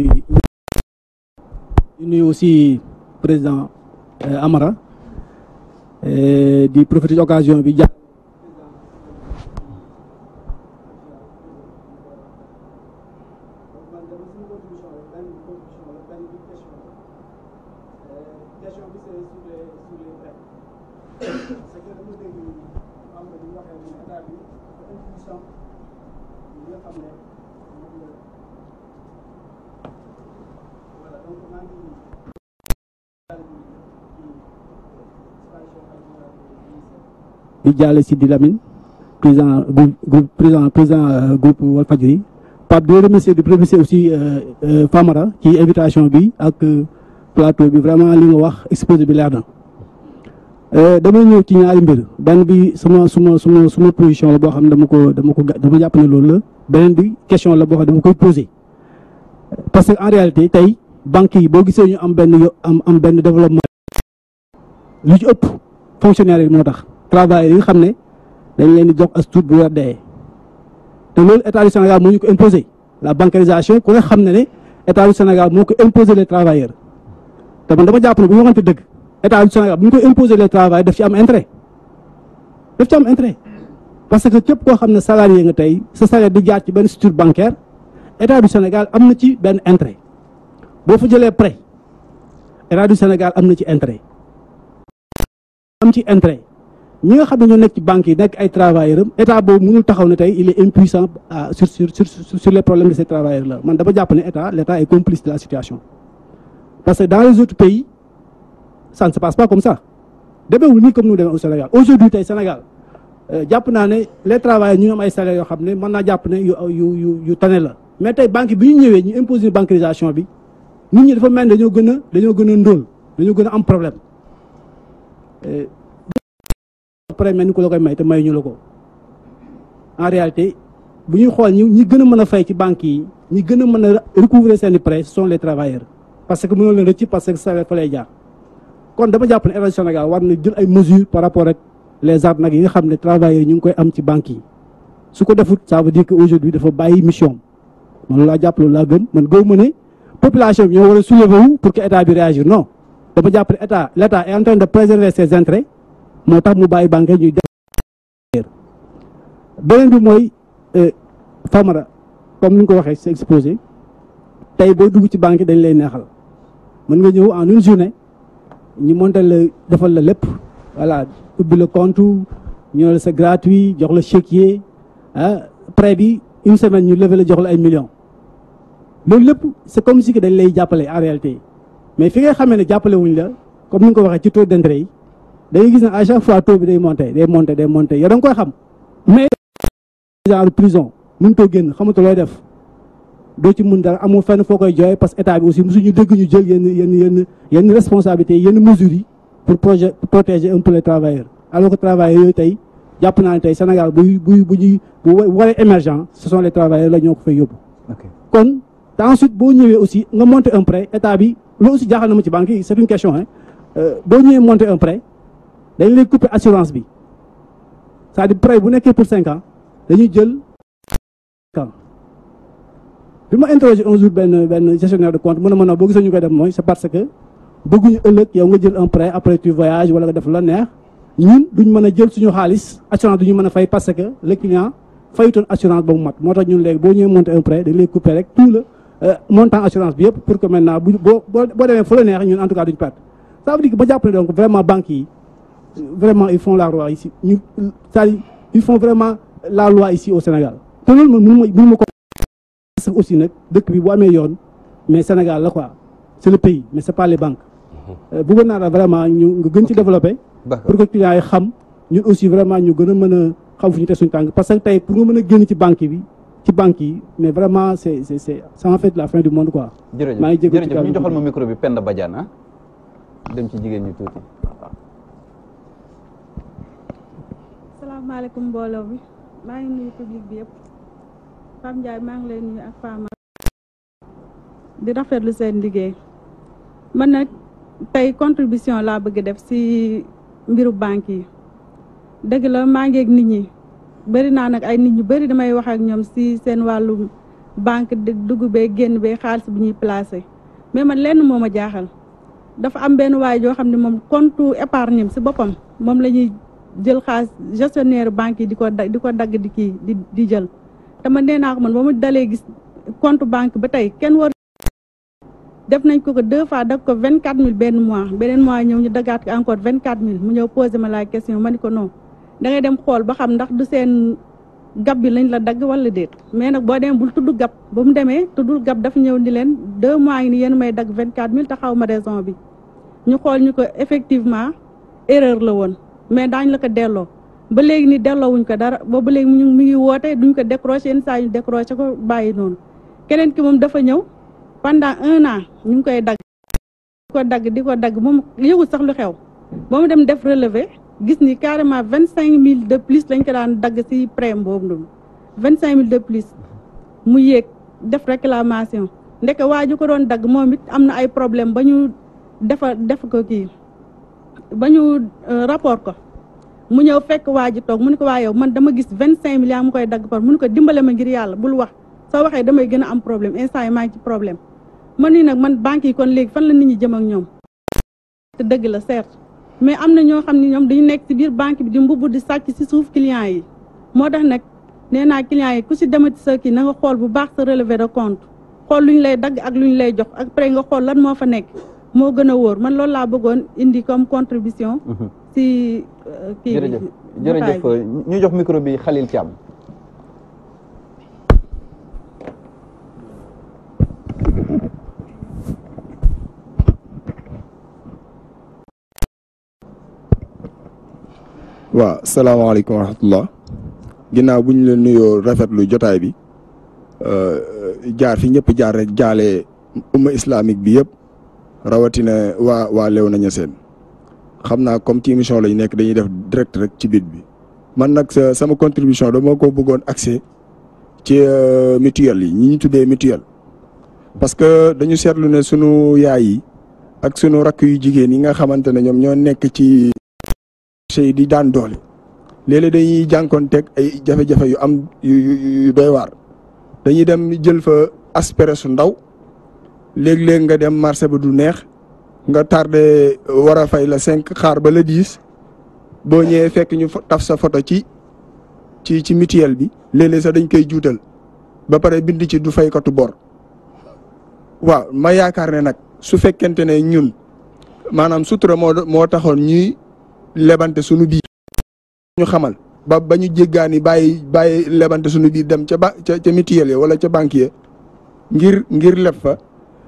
nuyu aussi président Amara di profiter de occasion bi jàpp di jàlle Sidi Lamine président groupe Walfadjri Pape di remercier aussi Famara ci invitation bi ak plateau bi vraiment li nga wax exposé bi leer na damay ñëw ci ñaari mbir benn bi suma position la boo xam ne dama jàpp ne loolu la beneen bi question la boo xam ne dama koy posé parce que en réalité tey banques yi boo gisee ñu am benn développement lu ci ëpp fonctionnaire yi moo tax travailleurs yi nga xam ne dañ leen di jox as tuut bu weer dee te loolu état du Sénégal moo ñu ko imposé la bancarisation ku ne xam ne état du Sénégal moo ko imposé les travailleurs te man dama jàpp ne bu ñu waxante dëgg état du Sénégal bu ñu koy imposé les travailleurs daf ci am intérêt parce que képp koo xam ne salarié nga tey sa salaire di jaar ci benn structure bancaire état du Sénégal am na ci benn intérêt boo fa jëlee prêt état du Sénégal am na ci intérêt ñi nga xam ne ñoo nekk ci banques yi nekk ay travailleurs am état boobu mënul taxaw ne tey il est impuissant sur les problèmes de ces travailleurs là man dama jàpp ne l'état est complice de la situation parce que dans les autres pays ça ne se passe pas comme ça demeewul nii comme nous demee au Sénégal aujourd'hui tey Sénégal jàpp naa ne les travailleurs ñu am ay salaires yoo xam ne mën naa jàpp ne yu tane la mais tey banque bi ñu ñëwee ñu imposer bancarisation bi nit ñi dafa mel ne dañoo gën a ndóol dañoo gën a am problème après mel ni ku la koy may te may ñu la ko en réalité bu ñuy xool ñi gën a mën a fay ci banques yi ñi gën a mën a recouvrer seeni prêts ce sont les travailleurs parce que mënoo leen rëcc parce que salaire fa lay jaar kon dama jàpp ne état du Sénégal war na jël ay mesures par rapport ak les arnaques yi nga xam ne travailleurs ñu ngi koy am ci banques yi su ko defut ça veut dire que aujourd'hui dafa bàyyi mission man loolu laa jàpp loolu laa gëm man gëw ma ne population bi ñoo war a soulever wu pour que état bi réagir non dama jàpp ne l'état est en train de préserver ses intérêts moo tax mu bàyyi banque ñuy def beneen bi mooy Famara comme ni nga ko waxee c'est exposé tey boo dugg ci banque dañ lay neexal mën nga ñëw en une journée ñu monter la defal la lépp voilà ubbi la compte ñu la c'est gratuit jox la chéquier prêt bi une semaine ñu lever la jox la ay millions loolu lépp c'est comme si que dañ lay jàppale en réalité mais fi ngay xamee ne jàppale wuñ la comme ni nga ko waxee ci taux d'intérêt yi dañuy gis ne à chaque fois taux bi day monter yow da nga koy xam mais genre prison mënutoo génn xamatu looy def doo ci mën dara amoo fenn foo koy jooy parce que état bi aussi mosuñu dëgg ñu jël yenn responsabilités yenn mesures yi pour protéger un peu les travailleurs alors que travailleurs yooyu tey jàpp naa ne tey Sénégal bu waree émergent ce sont les travailleurs la ñoo ko fay yóbbu kon te ensuite boo ñëwee aussi nga monter un prêt état bi loolu aussi jaaxal na ma ci banque yi c'est une question hein boo ñëwee monter un prêt dañ lay couper assurance bi c'est-à-dire prêt bu nekkee pour 5 ans dañuy jël 5 ans bi ma interroger un jour benn gestionnaire de compte mu ne ma non boo gisee ñu koy def mooy c'est parce que bëgguñu ëllëg yow nga jël un prêt après tu voyages wala nga def la neex ñun duñ mën a jël suñu xaalis assurance duñu mën a fay parce que le client fayutoon assurance ba mu mat moo tax ñun léegi boo ñëwee monter un prêt dañ lay couper rek tout le montant assurance bi yëpp pour que maintenant boo demee fu la neex ñun en tout cas duñ perte ça veut dire que ba jàppale donc vraiment banques yi vraiment ils font la loi ici ñu c'est-à-dire ils font vraiment la loi ici au Sénégal te loolu man mënu ma ko parce que aussi nag dëkk bi bu amee yoon mais Sénégal la quoi c'est le pays mais c'est pas les banques bëggoon naa la vraiment ñu nga gën ci développer pour que clients yi xam ñun aussi vraiment ñu gën a mën a xam fu ñu teg suñu tànk parce que tey pour nga mën a génn ci banque yi mais vraiment c'est en fait la fin du monde quoi. jërëjëf maa ngi jégalu ñu joxal ma micro bi Penda Badiane ah dem ci jigéen ñi tuuti. salaamaaleykum mbooloo bi maa ngi nuyu public bi yëpp Pape Ndiaye maa ngi lay nuyu ak Fama di rafetlu seen liggéey man nag tey contribution laa bëgg def ci mbiru banque yi dëgg la maa ngi ak nit ñi bëri naa nag ay nit ñu bëri damay wax ak ñoom ci seen wàllu banque dugg bee génn bee xaalis bu ñuy placer mais man lenn moo ma jaaxal dafa am benn waay joo xam ne moom compte épargne ci boppam moom la ñuy jël xaalis gestionnaire banque yi di ko dagg di kii di jël te man nee naa ko man ba mu dalee gis compte banque ba tey kenn war def nañ ko 2 fois dagg ko 24000 benn mois beneen mois ñëw ñu daggaat ko encore 24000 mu ñëw posé ma la question ma ni ko non da ngay dem xool ba xam ndax du seen gab bi lañ la dagg wala déet mais nag boo demee bul tudd gab ba mu demee tuddul gab dafa ñëw ni leen 2 mois yi ni yéen may dagg 24000 te xaw ma raison bi ñu xool ñu ko effectivement erreur la woon mais daañu la ko delloo ba léegi ni delloowuñ ko dara boobu léegi mi ngi woote duñ ko décroché yenn saa ñu décroché ko bàyyi noonu keneen ki moom dafa ñëw pendant 1 an ñu ngi koy dagg di ko dagg moom yëgul sax lu xew ba mu dem def relevé gis ni carrément 25000 de plus lañ ko daan dagg ci prêt boobu noonu 25000 de plus mu yéeg def réclamation ndeke waa ju ko doon dagg moom it am na ay problème ba ñu def ko kii ba ñu rapport ko mu ñëw fekk waa ji toog mu ne ko waa yow man dama gis 25000 yaa mu koy dagg par mu ne ko dimbale ma ngir yàlla bul wax soo waxee damay gën a am problème instant yi maa ngi ci problème man nii nag man banque yi kon léegi fan la nit ñi jëm ak ñoom te dëgg la certes mais am na ñoo xam ne ñoom dañu nekk ci biir banque bi di mbubb di sàcc ci suuf clients yi moo tax nag nee naa clients yi ku ci demati sa kii na nga xool bu baax sa relevé de compte xool lu ñu lay dagg ak lu ñu lay jox ak après nga xool lan moo fa nekk moo gën a wóor man loolu laa bëggoon indi comme contribution ci kii bi jërëjëf ñu jox micro bi Khalil Thiam. waaw salaamaaleykum wa rahmatullah ginnaaw bu ñu leen nuyoo rafetlu jotaay bi jaar fi ñëpp jaar rek jaalee umma islamique bi yëpp rawatina waa Léona Niassène xam naa comme ci émission lañu nekk dañuy def direct rek ci biir bi man nag sama contribution dama ko bëggoon accès ci mutuelle yi ñi ñu tuddee mutuelle parce que dañu seetlu ne sunu yaay yi ak sunu rakk yu jigéen yi nga xamante ne ñoom ñoo nekk ci marché yi di daan doole léeg-léeg dañuy jànkoonteeg ay jafe-jafe yu am yu doy waar dañuy dem jël fa aspiré su ndaw léeg-léeg nga dem marché ba du neex nga tardé war a fay la 5 xaar ba la 10 boo ñëwee fekk ñu taf sa photo ci mutuelle bi léeg-léeg sax dañ koy juutal ba pare bind ci du faykatu bor waaw ma yaakaar ne nag su fekkente ne ñun maanaam sutura moo taxoon ñuy lebante suñu biir ñu xamal ba ñu jéggaani bàyyi lebante suñu biir dem ca mutuelle ya wala ca banque ya ngir leb fa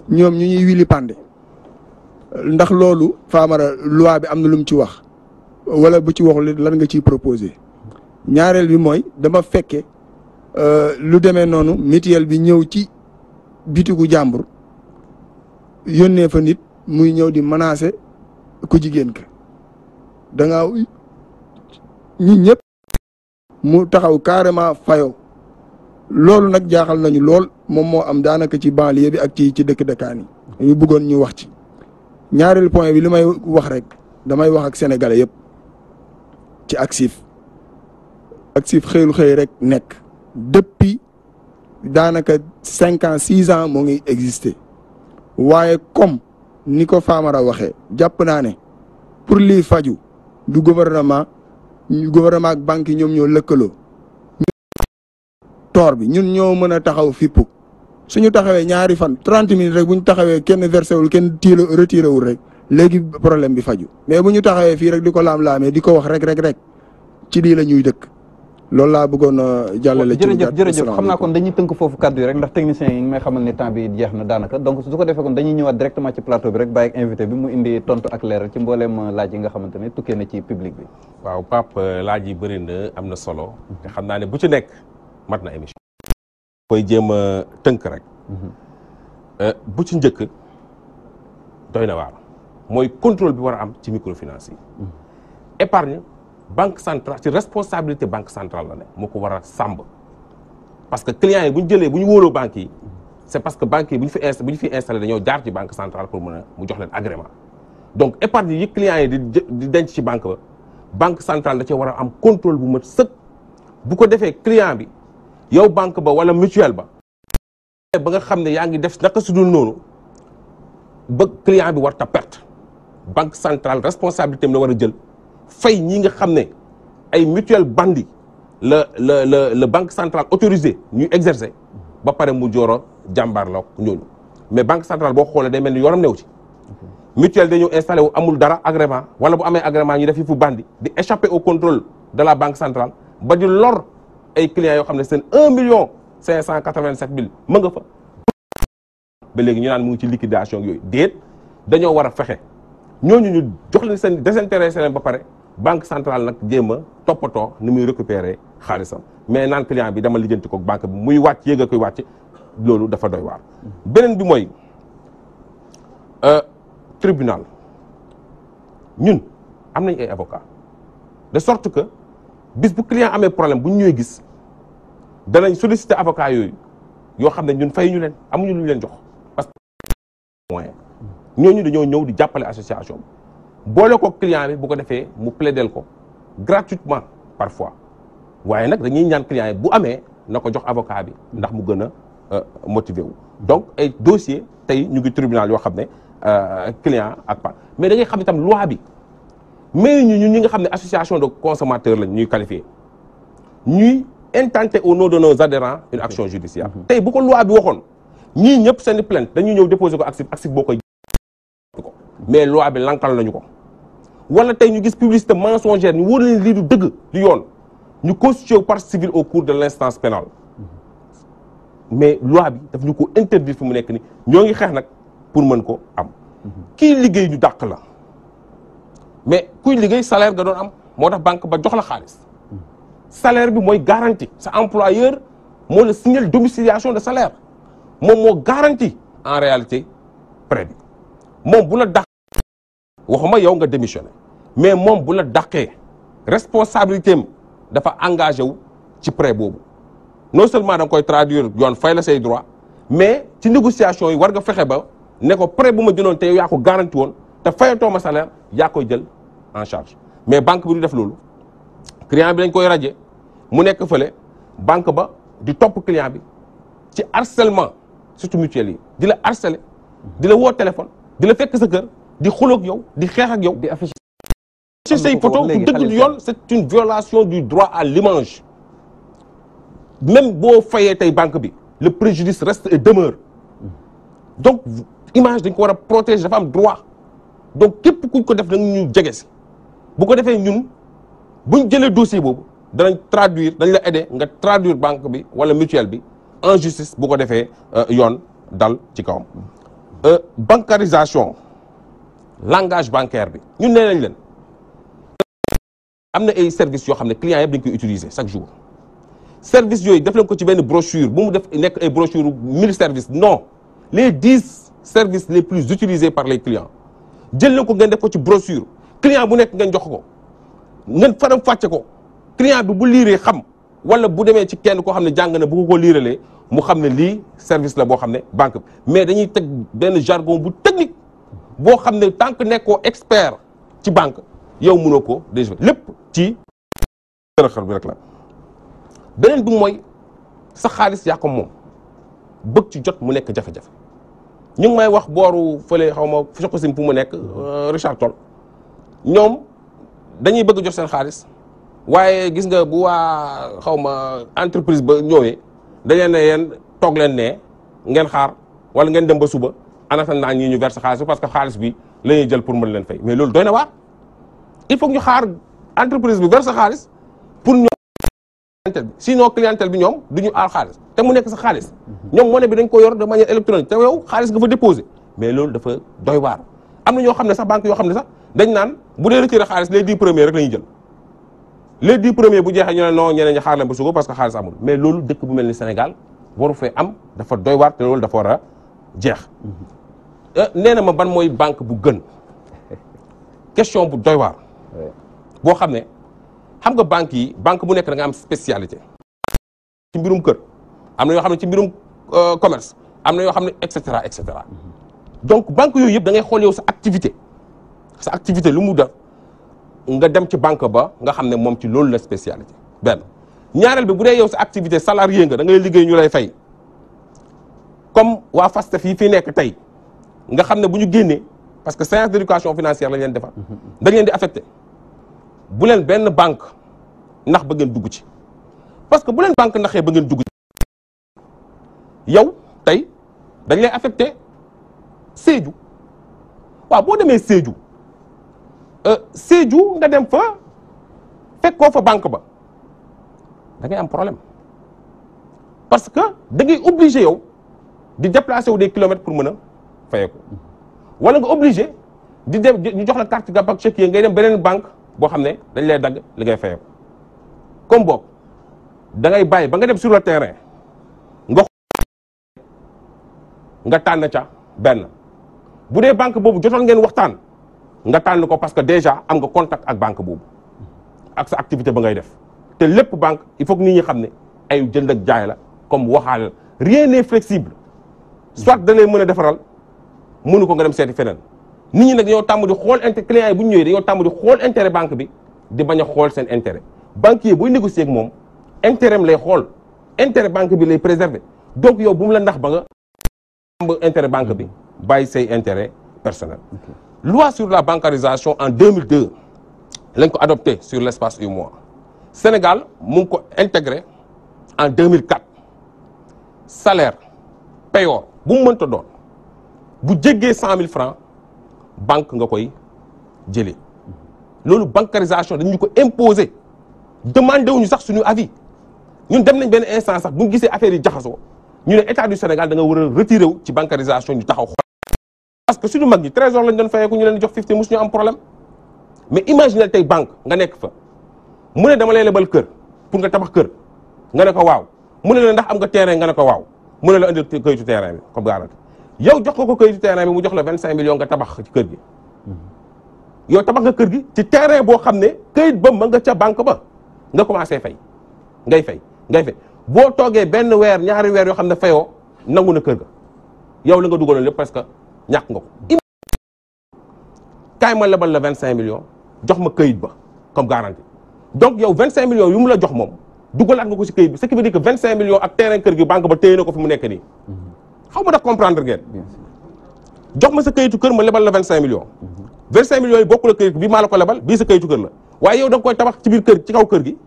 ñoom ñu ñuy wili pande ndax loolu Famara loi bi am na lu mu ci wax wala bu ci waxul lan nga ciy proposé ñaareel bi mooy dama fekke lu demee noonu mutuelle bi ñëw ci bitigu jàmbur yónnee fa nit muy ñëw di menacer ku jigéen ka da nga ñi ñëpp mu taxaw carrément fayoo loolu nag jaaxal nañu lool moom moo am daanaka ci banlieue bi ak ci dëkk-dëkkaan yi ñu bëggoon ñu wax ci ñaareelu point bi li may wax rek damay wax ak sénégalais yëpp ci actif xëyul xëy rek nekk depuis daanaka 5 ans 6 ans moo ngi existé waaye comme ni ko Famara waxee jàpp naa ne pour lii faju du gouvernement ak banque yi ñoom ñoo lëkkaloo toor bi ñun ñoo mën a taxaw fippu suñu taxawee ñaari fan 30 minutes rek bu ñu taxawee kenn versé wul kenn retiré wul rek léegi problème bi faju mais bu ñu taxawee fii rek di ko laam-laamee di ko wax rek ci lii la ñuy dëkk loolu laa bëggoon a jàllale. ci jërëjëf xam naa kon dañuy tënk foofu kàddu yi rek ndax techniciens yi may xamal ne temps bi jeex na daanaka donc su ko defee kon dañuy ñëwaat directement ci plateau bi rek bàyyi ak invité bi mu indi tontu ak leeral ci mbooleem laaj yi nga xamante ne tukkee na ci public bi. waaw Pape laaj yi bëri na am na solo. te xam naa ne bu ci nekk mat na émission. koy jéem a tënk rek. bu ci njëkk doy na waar mooy contrôle bi war a am ci microfinance yi. épargne. banque centrale ci responsabilité banque centrale la ne moo ko war a sàmb parce que clients yi bu ñu jëlee bu ñu wóoloo banques yi c'est parce que banques yi bu ñu fi installé dañoo jaar ci banque centrale pour mën a mu jox leen agrément donc épargne yi clients yi di denc ci banque ba banque centrale da cee war a am contrôle bu mat sëkk bu ko defee client bi yow banque ba wala mutuelle ba nga xam ne yaa ngi def naka su dul noonu ba client bi war ta perte banque centrale responsabilité am la war a jël fay ñi nga xam ne ay mutuelle bandi la banque centrale autorisé ñuy exercer ba pare mu jooro jàmbaarloo ñooñu mais banque centrale boo xoolee day mel ni yoram new ci mutuelle dañu installé wu amul dara agrément wala bu amee agrément ñu def yi fu bandi di échapper au contrôle de la banque centrale ba di lor ay clients yoo xam ne seen 1,587,000 ma nga fa ba léegi ñu naan mu ngi ci liquidation yooyu déet dañoo war a fexe ñooñu ñu jox leen seen désintéressé leen ba pare banque centrale nag jéem a toppatoo ni muy récupérer xaalisam mais naan client bi dama lijjanti ko banque bi muy wàcc yéeg a koy wàcc loolu dafa doy waar. beneen bi mooy tribunal ñun am nañ ay avocat de sorte que bis bu client amee problème bu ñu ñëwee gis danañ solliciter avocat yooyu yoo xam ne ñun fay ñu leen amuñu lu ñu leen jox parce que moyen ñooñu dañoo ñëw di jàppale association boole ko client bi bu ko defee mu plaidel ko gratuitement parfois waaye nag dañuy ñaan client yi bu amee na ko jox avocat bi ndax mu gën a motivé wu. donc ay dossier tey ñu ngi tribunal yoo xam ne client ak pas mais da ngay xam ne tam loi bi mais ñun ñi nga xam ne association de consommateurs lañ ñuy qualifié ñuy intenter au nom de nos adhérents une action judiciaire. tey bu ko loi bi waxoon ñii ñëpp seen plainte dañuy ñëw déposer ko ACSIF boo koy mais loi bi lankal nañu ko wala tey ñu gis publicité mensongère ñu wóor leen lii du dëgg du yoon ñu constitué partie civile au cours de l'instance pénale mais loi bi daf ñu ko interdire fi mu nekk ni ñoo ngi xeex nag pour mën ko am kii liggéey ñu dàq la mais kuy liggéey salaire nga doon am moo tax banque ba jox la xaalis salaire bi mooy garantie sa employeur moo la signal domiciliation de salaire moom moo garantie en réalité prêt bi moom bu la dàq waxuma yow nga démissionné mais moom bu la dàqee responsabilité am dafa engagé wu ci prêt boobu non seulement da nga koy traduire yoon fay la say droit mais ci négociation yi war nga fexe ba ne ko prêt bu ma jëloon te yow yaa ko garanti woon te fayatoo ma salaire yaa koy jël en charge mais banque bi du def loolu client bi dañ koy raje mu nekk fële banque ba di topp client bi ci harcèlement surtout mutuelle yi di la harceler di la woo téléphone di la fekk sa kër di xuloog yow di xeex ak yow di afficher say photo bu dëgg du yoon c'est une violation du droit à l'image même boo fayee tey banque bi le préjudice reste et demeure donc image dañ ko war a protéger dafa am droit donc képp kuñ ko def da ñu jege si bu ko defee ñun buñ jëlee dossier boobu danañ traduire dañ la aider nga traduire banque bi wala mutuelle bi en justice bu ko defee yoon dal ci kawam bancarisation langage bancaire bi ñun nee nañ leen am na ay services yoo xam ne clients yëpp dañ koy utiliser chaque jour services yooyu def leen ko ci benn brochure bu mu def nekk ay brochure 1000 services non les 10 services les plus utilisés par les clients jël leen ko ngeen def ko ci brochure client bu nekk ngeen jox ko ngeen faram fàcce ko client bi bu liiree xam wala bu demee ci kenn koo xam ne jàng na bu ko liiralee mu xam ne lii service la boo xam ne banque mais dañuy teg benn jargon bu technique boo xam ne tant que nekkoo expert ci banque yow mënoo ko déjà lépp ci xel bi rek la. beneen bi mooy sa xaalis yaa ko moom bëgg ci jot mu nekk jafe-jafe ñu ngi may wax booru fële xaw ma Sococim fu mu nekk Richard Toll ñoom dañuy bëgg jot seen xaalis waaye gis nga bu waa xaw ma entreprise ba ñëwee dañu ne yéen toog leen ne ngeen xaar wala ngeen dem ba suba en attendant ñii ñu verser xaalis bi parce que xaalis bi la ñuy jël pour mën leen fay mais loolu doy na waar il faut que ñu xaar entreprise bi verser xaalis pour ñoom sinon clientèle bi ñoom du ñu aal xaalis te mu nekk sa xaalis ñoom monnaie bi dañ ko yor de manière électronique te yow xaalis nga fa déposé mais loolu dafa doy waar am na ñoo xam ne sax banque yoo xam ne sax dañ naan bu dee retiré xaalis les 10 premiers rek la ñuy jël les 10 premiers bu jeexee ñu ne non ñeneen ñi xaar leen ba suba parce que xaalis amul mais loolu dëkk bu mel ni Sénégal waru fee am dafa doy waar te loolu dafa war a jeex nee na ma ban mooy banque bu gën question bu doy waar boo xam ne xam nga banque yi banque bu nekk da nga am spécialité ci mbirum kër am na yoo xam ne ci mbirum commerce am na yoo xam ne et cetera et cetera donc banque yooyu yëpp da ngay xool yow sa activité lu mu def nga dem ci banque ba nga xam ne moom ci loolu la spécialité benn ñaareel bi bu dee yow sa activité salarié nga da ngay liggéey ñu lay fay comme waa FASTEF yi fii nekk tey nga xam ne bu ñu génnee parce que séance d'éducation financière lañ leen defar dañ leen di affecté bu leen benn banque ndax ba ngeen dugg ci parce que bu leen banque ndaxee ba ngeen dugg ci yow tey dañ lay affecté Sédhiou waaw boo demee Sédhiou Sédhiou nga dem fa fekkoo fa banque ba da ngay am problème parce que da ngay obligé yow di déplacer wu des kilomètres pour mën a fayee ko wala nga obligé di dem ñu jox la carte gab ak chèque ngay dem beneen banque boo xam ne dañ lay dagg li ngay fayee ko comme boog da ngay bàyyi ba nga dem sur le terrain nga tànn ca benn bu dee banque boobu jotoon ngeen waxtaan nga tànn ko parce que déjà am nga contact ak banque boobu ak sa activité ba ngay def te lépp banque il faut que nit ñi xam ne ay jënd ak jaay la comme waxaale rien n'est flexible soit da lay mën a defaral mënu ko nga dem seeti feneen nit ñi nag dañoo tàmm di xool intérêt clients yi bu ñu ñëwee dañoo tàmm di xool intérêt banque bi di bañ a xool seen intérêt banquier booy négocier ak moom intérêt am lay xool intérêt banque bi lay préserver donc yow bu mu la ndax ba nga am intérêt banque bi bàyyi say intérêt personnel. Loi sur la bancarisation en 2002 lañ ko adopté sur l'espace du mois Sénégal mu ngi ko intégré en 2004 salaire payoor bu mu mënta doon bu jéggee 100 000 francs banque nga koy jëlee loolu bancarisation dañu ko imposer demandé wuñu sax suñu avis ñun dem nañ benn instant sax bu ñu gisee affaire yi jaxasoo ñu ne état du Sénégal da nga war a retiré wu ci bancarisation ñu taxaw xool parce que suñu mag ñi trésor lañ doon fayeeku ñu leen di jox 50 mosu ñu am problème mais imaginez tey banque nga nekk fa mu ne dama lay lebal kër pour nga tabax kër nga ne ko waaw mu ne la ndax am nga terrain nga ne ko waaw mu ne la indi këyitu terrain bi comme garantie yow jox ko këyitu terrain bi mu jox la 25 millions nga tabax ci kër gi yow tabax nga kër gi ci terrain boo xam ne këyit ba ma nga ca banque ba nga commencé fay ngay fay boo toogee benn weer ñaari weer yoo xam ne fayoo nangu na kër ga yow la nga dugaloon lépp parce que ñàkk nga ko kaay ma lebal la 25 millions jox ma këyit ba comme garantie donc yow 25 millions yu mu la jox moom dugalaat nga ko si këyit bi ce qui veut dire que 25 millions ak terrain kër gi banque ba téye na ko fi mu nekk nii xaw ma da comprendre ngeen jox ma sa këyitu kër ma lebal la 25 millions 25 millions yi bokkul ak këyit bi maa la ko lebal bii sa këyitu kër la waaye yow da nga koy tabax ci biir kër ci kaw kër gi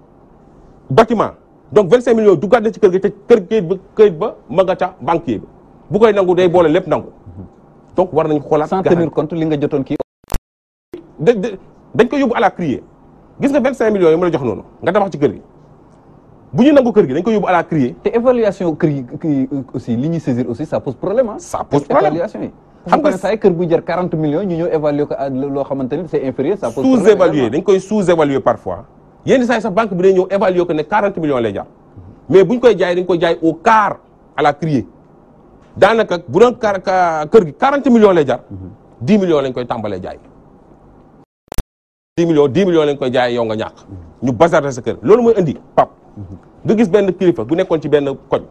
bâtiment donc 25 millions duggaat na ci kër gi te kër këyit ba ma nga ca banquier bi bu koy nangu day boole lépp nangu donc war nañ xoolaat sans tenir compte li nga jotoon kii dañ ko yóbbu à la criée gis nga 25 millions yi ma la jox noonu nga tabax ci kër gi bu ñu nangu kër gi dañ ko yóbbu à la criée te évaluation kër yi aussi li ñuy saisir aussi ça pose problème ça pose problème évaluation yi xam nga saa kër bu jar 40 millions ñu ñëw évaluer ko loo xamante ni c'est inférieur ça pose problème sous-évaluer dañ koy sous-évaluer parfois yenn saa yi sax banque bi day ñëw évaluer ko ne 40 millions lay jar mais buñ koy jaay dañ koy jaay au quart à la criée daanaka bu doon kër gi 40 millions lay jar 10 millions lañ koy tàmbalee jaay 10 millions lañ koy jaay yow nga ñàkk ñu bazarder sa kër loolu mooy indi pap nga gis benn kilifa bu nekkoon ci benn koñ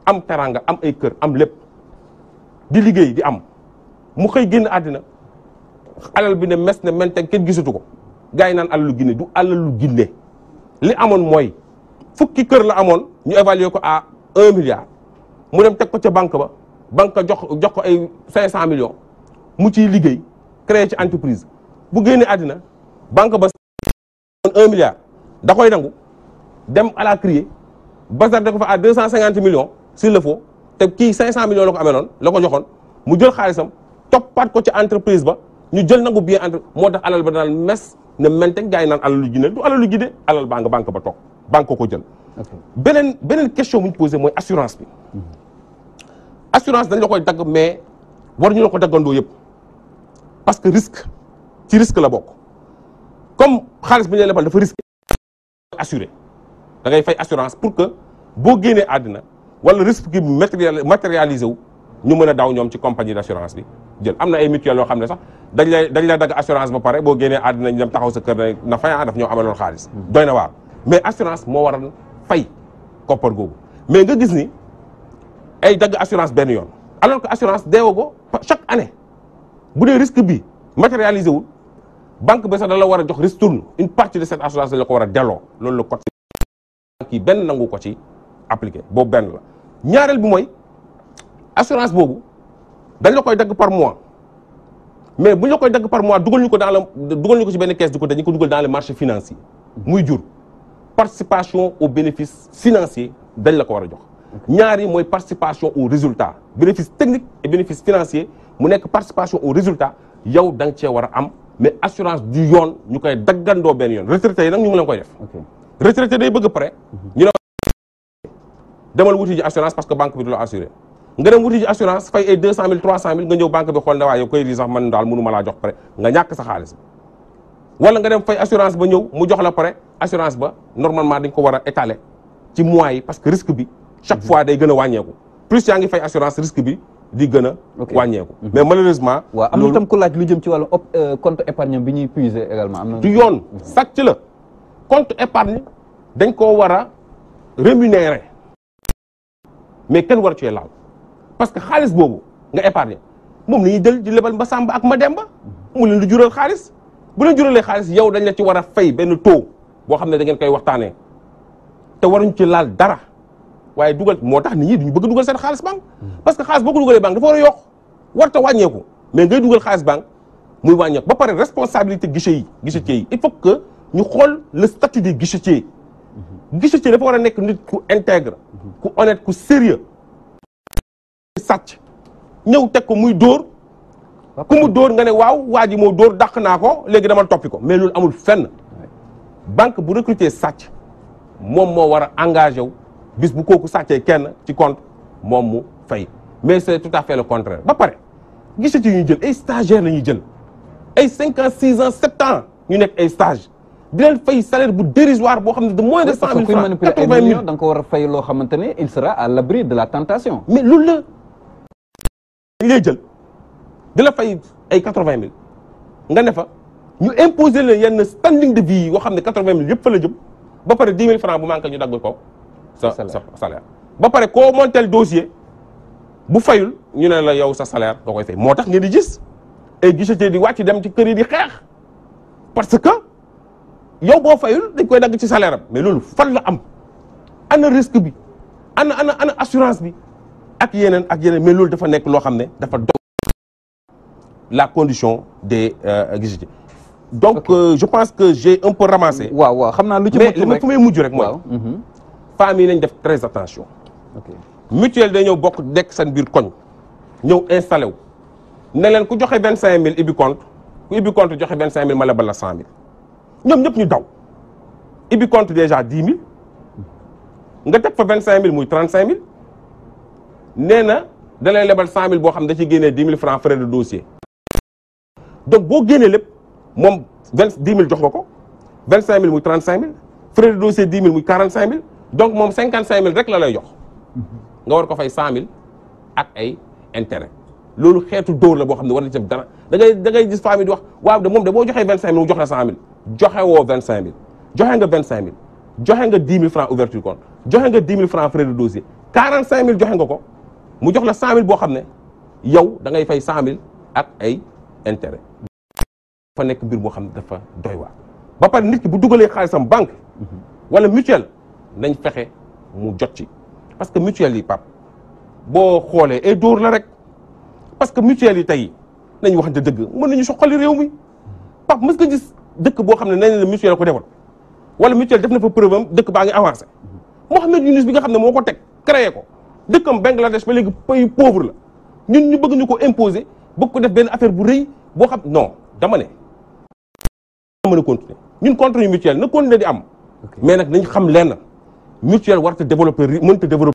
am teranga am ay kër am lépp di liggéey di am mu xëy génn àddina alal bi ne mes ne menteg kenn gisatu ko gars yi naan alalu Guinée du alalu Guinée li amoon mooy fukki kër la amoon ñu évaluer ko à 1 milliard mu dem teg ko ca banque ba banque jox ko ay 500 millions mu ciy liggéey créer ci entreprise bu génnee àddina banque ba 1 milliard da koy nangu dem à la crier bazarder ko fa à 250 millions s'il le faut te kii 500 millions la ko amee noonu la ko joxoon mu jël xaalisam toppaat ko ci entreprise ba ñu jël nangu bien entre moo tax alal ba daal mes ne menteg gars yi naan alalu Guinée du alalu Guinée alal baa nga banque ba toog banque ko jël. beneen question bu ñu posé mooy assurance bi. assurance dañ la koy dagg mais waruñu la ko daggandoo yëpp parce que risque ci risque la bokk comme xaalis bi ñu lay lebal dafa risque assuré da ngay fay assurance pour que boo génnee àddina wala risque bi matérialisé wu ñu mën a daw ñoom ci compagnie d' assurance bi jël am na ay mutuelles yoo xam ne sax dañ lay dagg assurance ba pare boo génnee àddina ñu dem taxaw sa kër ne na fay daf ñoo amaloon xaalis doy na waar mais assurance moo waral fay koppar googu mais nga gis ni ay dagg assurance benn yoon alors que assurance deewa ko chaque année bu dee risque bi matérialisé wul banque bi sax da la war a jox ristourne une partie de cette assurance dañ la ko war a delloo loolu la code banque yi benn nangu ko ci appliqué boobu benn la ñaareel bi mooy assurance boobu dañ la koy dagg par mois mais bu ñu la koy dagg par mois dugal ñu ko ci benn caisse du ko dañu ko dugal dans les marchés financiers muy jur participation aux bénéfices financiers dañ la ko war a jox ñaar yi mooy participation au résultat bénéfice technique et bénéfice financier mu nekk participation au résultat yow da nga cee war a am mais assurance du yoon ñu koy daggandoo benn yoon retraité yi nag ñu ngi leen koy def retraité day bëgg pare ñu ne demal wuti ji assurance parce que banque bi du la assuré nga dem wuti ji assurance fay ay 200 000 300 000 nga ñëw banque bi xool ne waaye yow koy ri sax man daal mënu ma laa jox pare nga ñàkk sa xaalis wala nga dem fay assurance ba ñëw mu jox la pare assurance ba normalement dañ ko war a étaler ci mois yi parce que risque bi chaque fois day gën a wàññeeku plus yaa ngi fay assurance risque bi di gën a wàññeeku mais malheureusement waaw am na itam ku laaj lu jëm ci wàllu compte épargne bi ñuy puiser également am na du yoon sàcc la compte épargne dañ koo war a rémunérer mais kenn war cee laal parce que xaalis boobu nga épargne moom la ñuy jël di lebal ma Samba ak ma Demba mu leen di jural xaalis bu leen juralee xaalis yow dañ la ci war a fay benn taux boo xam ne da ngeen koy waxtaanee te waruñ ci laal dara waaye dugal moo tax nit ñi duñu bëgg dugal seen xaalis banque parce que xaalis boo ko dugalee banque dafa war a yokk warta wàññeeku mais ngay dugal xaalis banque muy wàññeeku ba pare responsabilité guichetier yi il faut que ñu xool le statut des guichetiers guichetier dafa war a nekk nit ku intègre ku honnête ku sérieux sàcc ñëw teg ko muy dóor ku mu dóor nga ne waaw waa ji moo dóor dàq naa ko léegi dama toppi ko mais loolu amul fenn banque bu recruter sàcc moom moo war a engagé wu bis bu kooku sàccee kenn ci compte moom mu fay mais c'est tout à fait le contraire ba pare guichetier yi ñuy jël ay stagiaires la ñuy jël ay 5 ans 6 ans 7 ans ñu nekk ay stage di leen fay salaire bu dérisoire boo xam ne de moins de 100 000 francs 80 000 da nga ko war a fay loo xamante ne il sera à l'abri de la tentation mais loolu la dañ lay jël di la fay ay 80 000 nga ne fa ñu imposer leen yenn standing de vie yoo xam ne 80 000 yëpp fa la jëm ba pare 10 000 francs bu manqué ñu dagg ko sa salaire ba pare koo montel dossier bu fayul ñu ne la yow sa salaire da koy fay moo tax ngeen di gis ay guichetier di wàcc dem ci kër yi di xeex parce que yow boo fayul dañ koy dagg ci salaire am mais loolu fan la am ana risque bi ana assurance bi ak yeneen mais loolu dafa nekk loo xam ne dafa dog la condition des guichetiers donc je pense que j'ai un peu ramassé waaw xam naa lu ci mais li ma fu may mujj rek mooy femmes yi nañ def très attention mutuelle day ñëw bokk dekk seen biir koñ ñëw installé wu ne leen ku joxe 25000 ibbi compte ku ibbi compte joxe 25000 ma lebal la 100000 ñoom ñëpp ñu daw ibbi compte déjà 10 000 nga teg fa 25000 muy 35000 nee na da lay lebal 100000 boo xam da ciy génnee 10 000 francs frais de dossier donc boo génnee lépp moom 10 000 jox nga ko 25000 muy 35000 frais de dossier 10 000 muy 45000 donc moom 55000 rek la lay jox nga war ko fay 100000 ak ay intérêt loolu xeetu dóor la boo xam ne war na ci def dara da ngay gis famille di wax waaw de moom de boo joxee 25000 mu jox la 100000 joxe woo 25000 joxe nga 25000 joxe nga 10 000 francs ouverture compte joxe nga 10 000 francs frais de dossier 45 000 joxe nga ko mu jox la 100 000 boo xam ne yow da ngay fay 100 000 ak ay intérêt dafa nekk mbir boo xam ne dafa doy waar ba pare nit ki bu dugalee xaalisam banque wala mutuelle nañ fexe mu jot ci parce que mutuelle yi pap boo xoolee ay dóor la rek parce que mutuelle yi tey nañ waxante dëgg mën nañu soxali réew mi pap mës nga gis dëkk boo xam ne nañ la mutuelle ko defal wala mutuelle def na fa preuve am dëkk baa ngi avancé Mohamed Yunus bi nga xam ne moo ko teg créé ko dëkkam Bangladesh ba léegi pays pauvre la ñun ñu bëgg ñu ko imposer bëgg ko def benn affaire bu rëy boo xam non dama ne mën a continuer ñun contre ñu mutuelle na continuer di am mais nag nañ xam lenn mutuelle warta développer mënta développer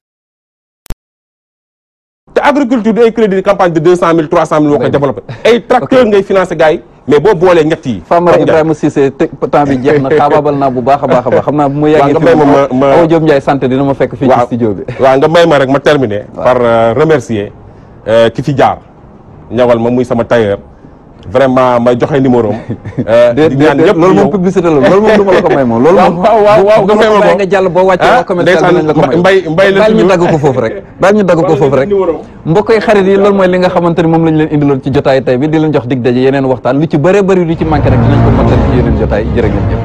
te agriculture di ay crédit de campagne de 200 000 300 000 moo koy développé ay tracteur ngay financé gars yi mais boo boolee ñett yi Famara Ibrahima Cissé temps bi jeex na xaabaabal naa bu baax a baax a baax xam naa bu ma yàggee fi Awa Diop Ndiaye sant dina ma fekk fii ci studio bi waaw nga may ma rek ma terminer par remercier ki fi jaar ñawal ma muy sama tailleur vraiment may joxe numéro am di ñaan ñëpp loolu moom publicité la loolu moom du ma la ko may moom loolu moom waaw nga may ma nga jàll boo wàccee waa commercial dinañ la ko may mbay la baal ñu dagg ko foofu rek baal ñu dagg ko foofu rek mbokk yi xarit yi loolu mooy li nga xamante ni moom lañ leen indiloon ci jotaay tey bi di leen jox dig daje yeneen waxtaan lu ci bëree bëri lu ci manqué rek dinañ ko mëntal ci yeneen jotaay jërë ngeen jëf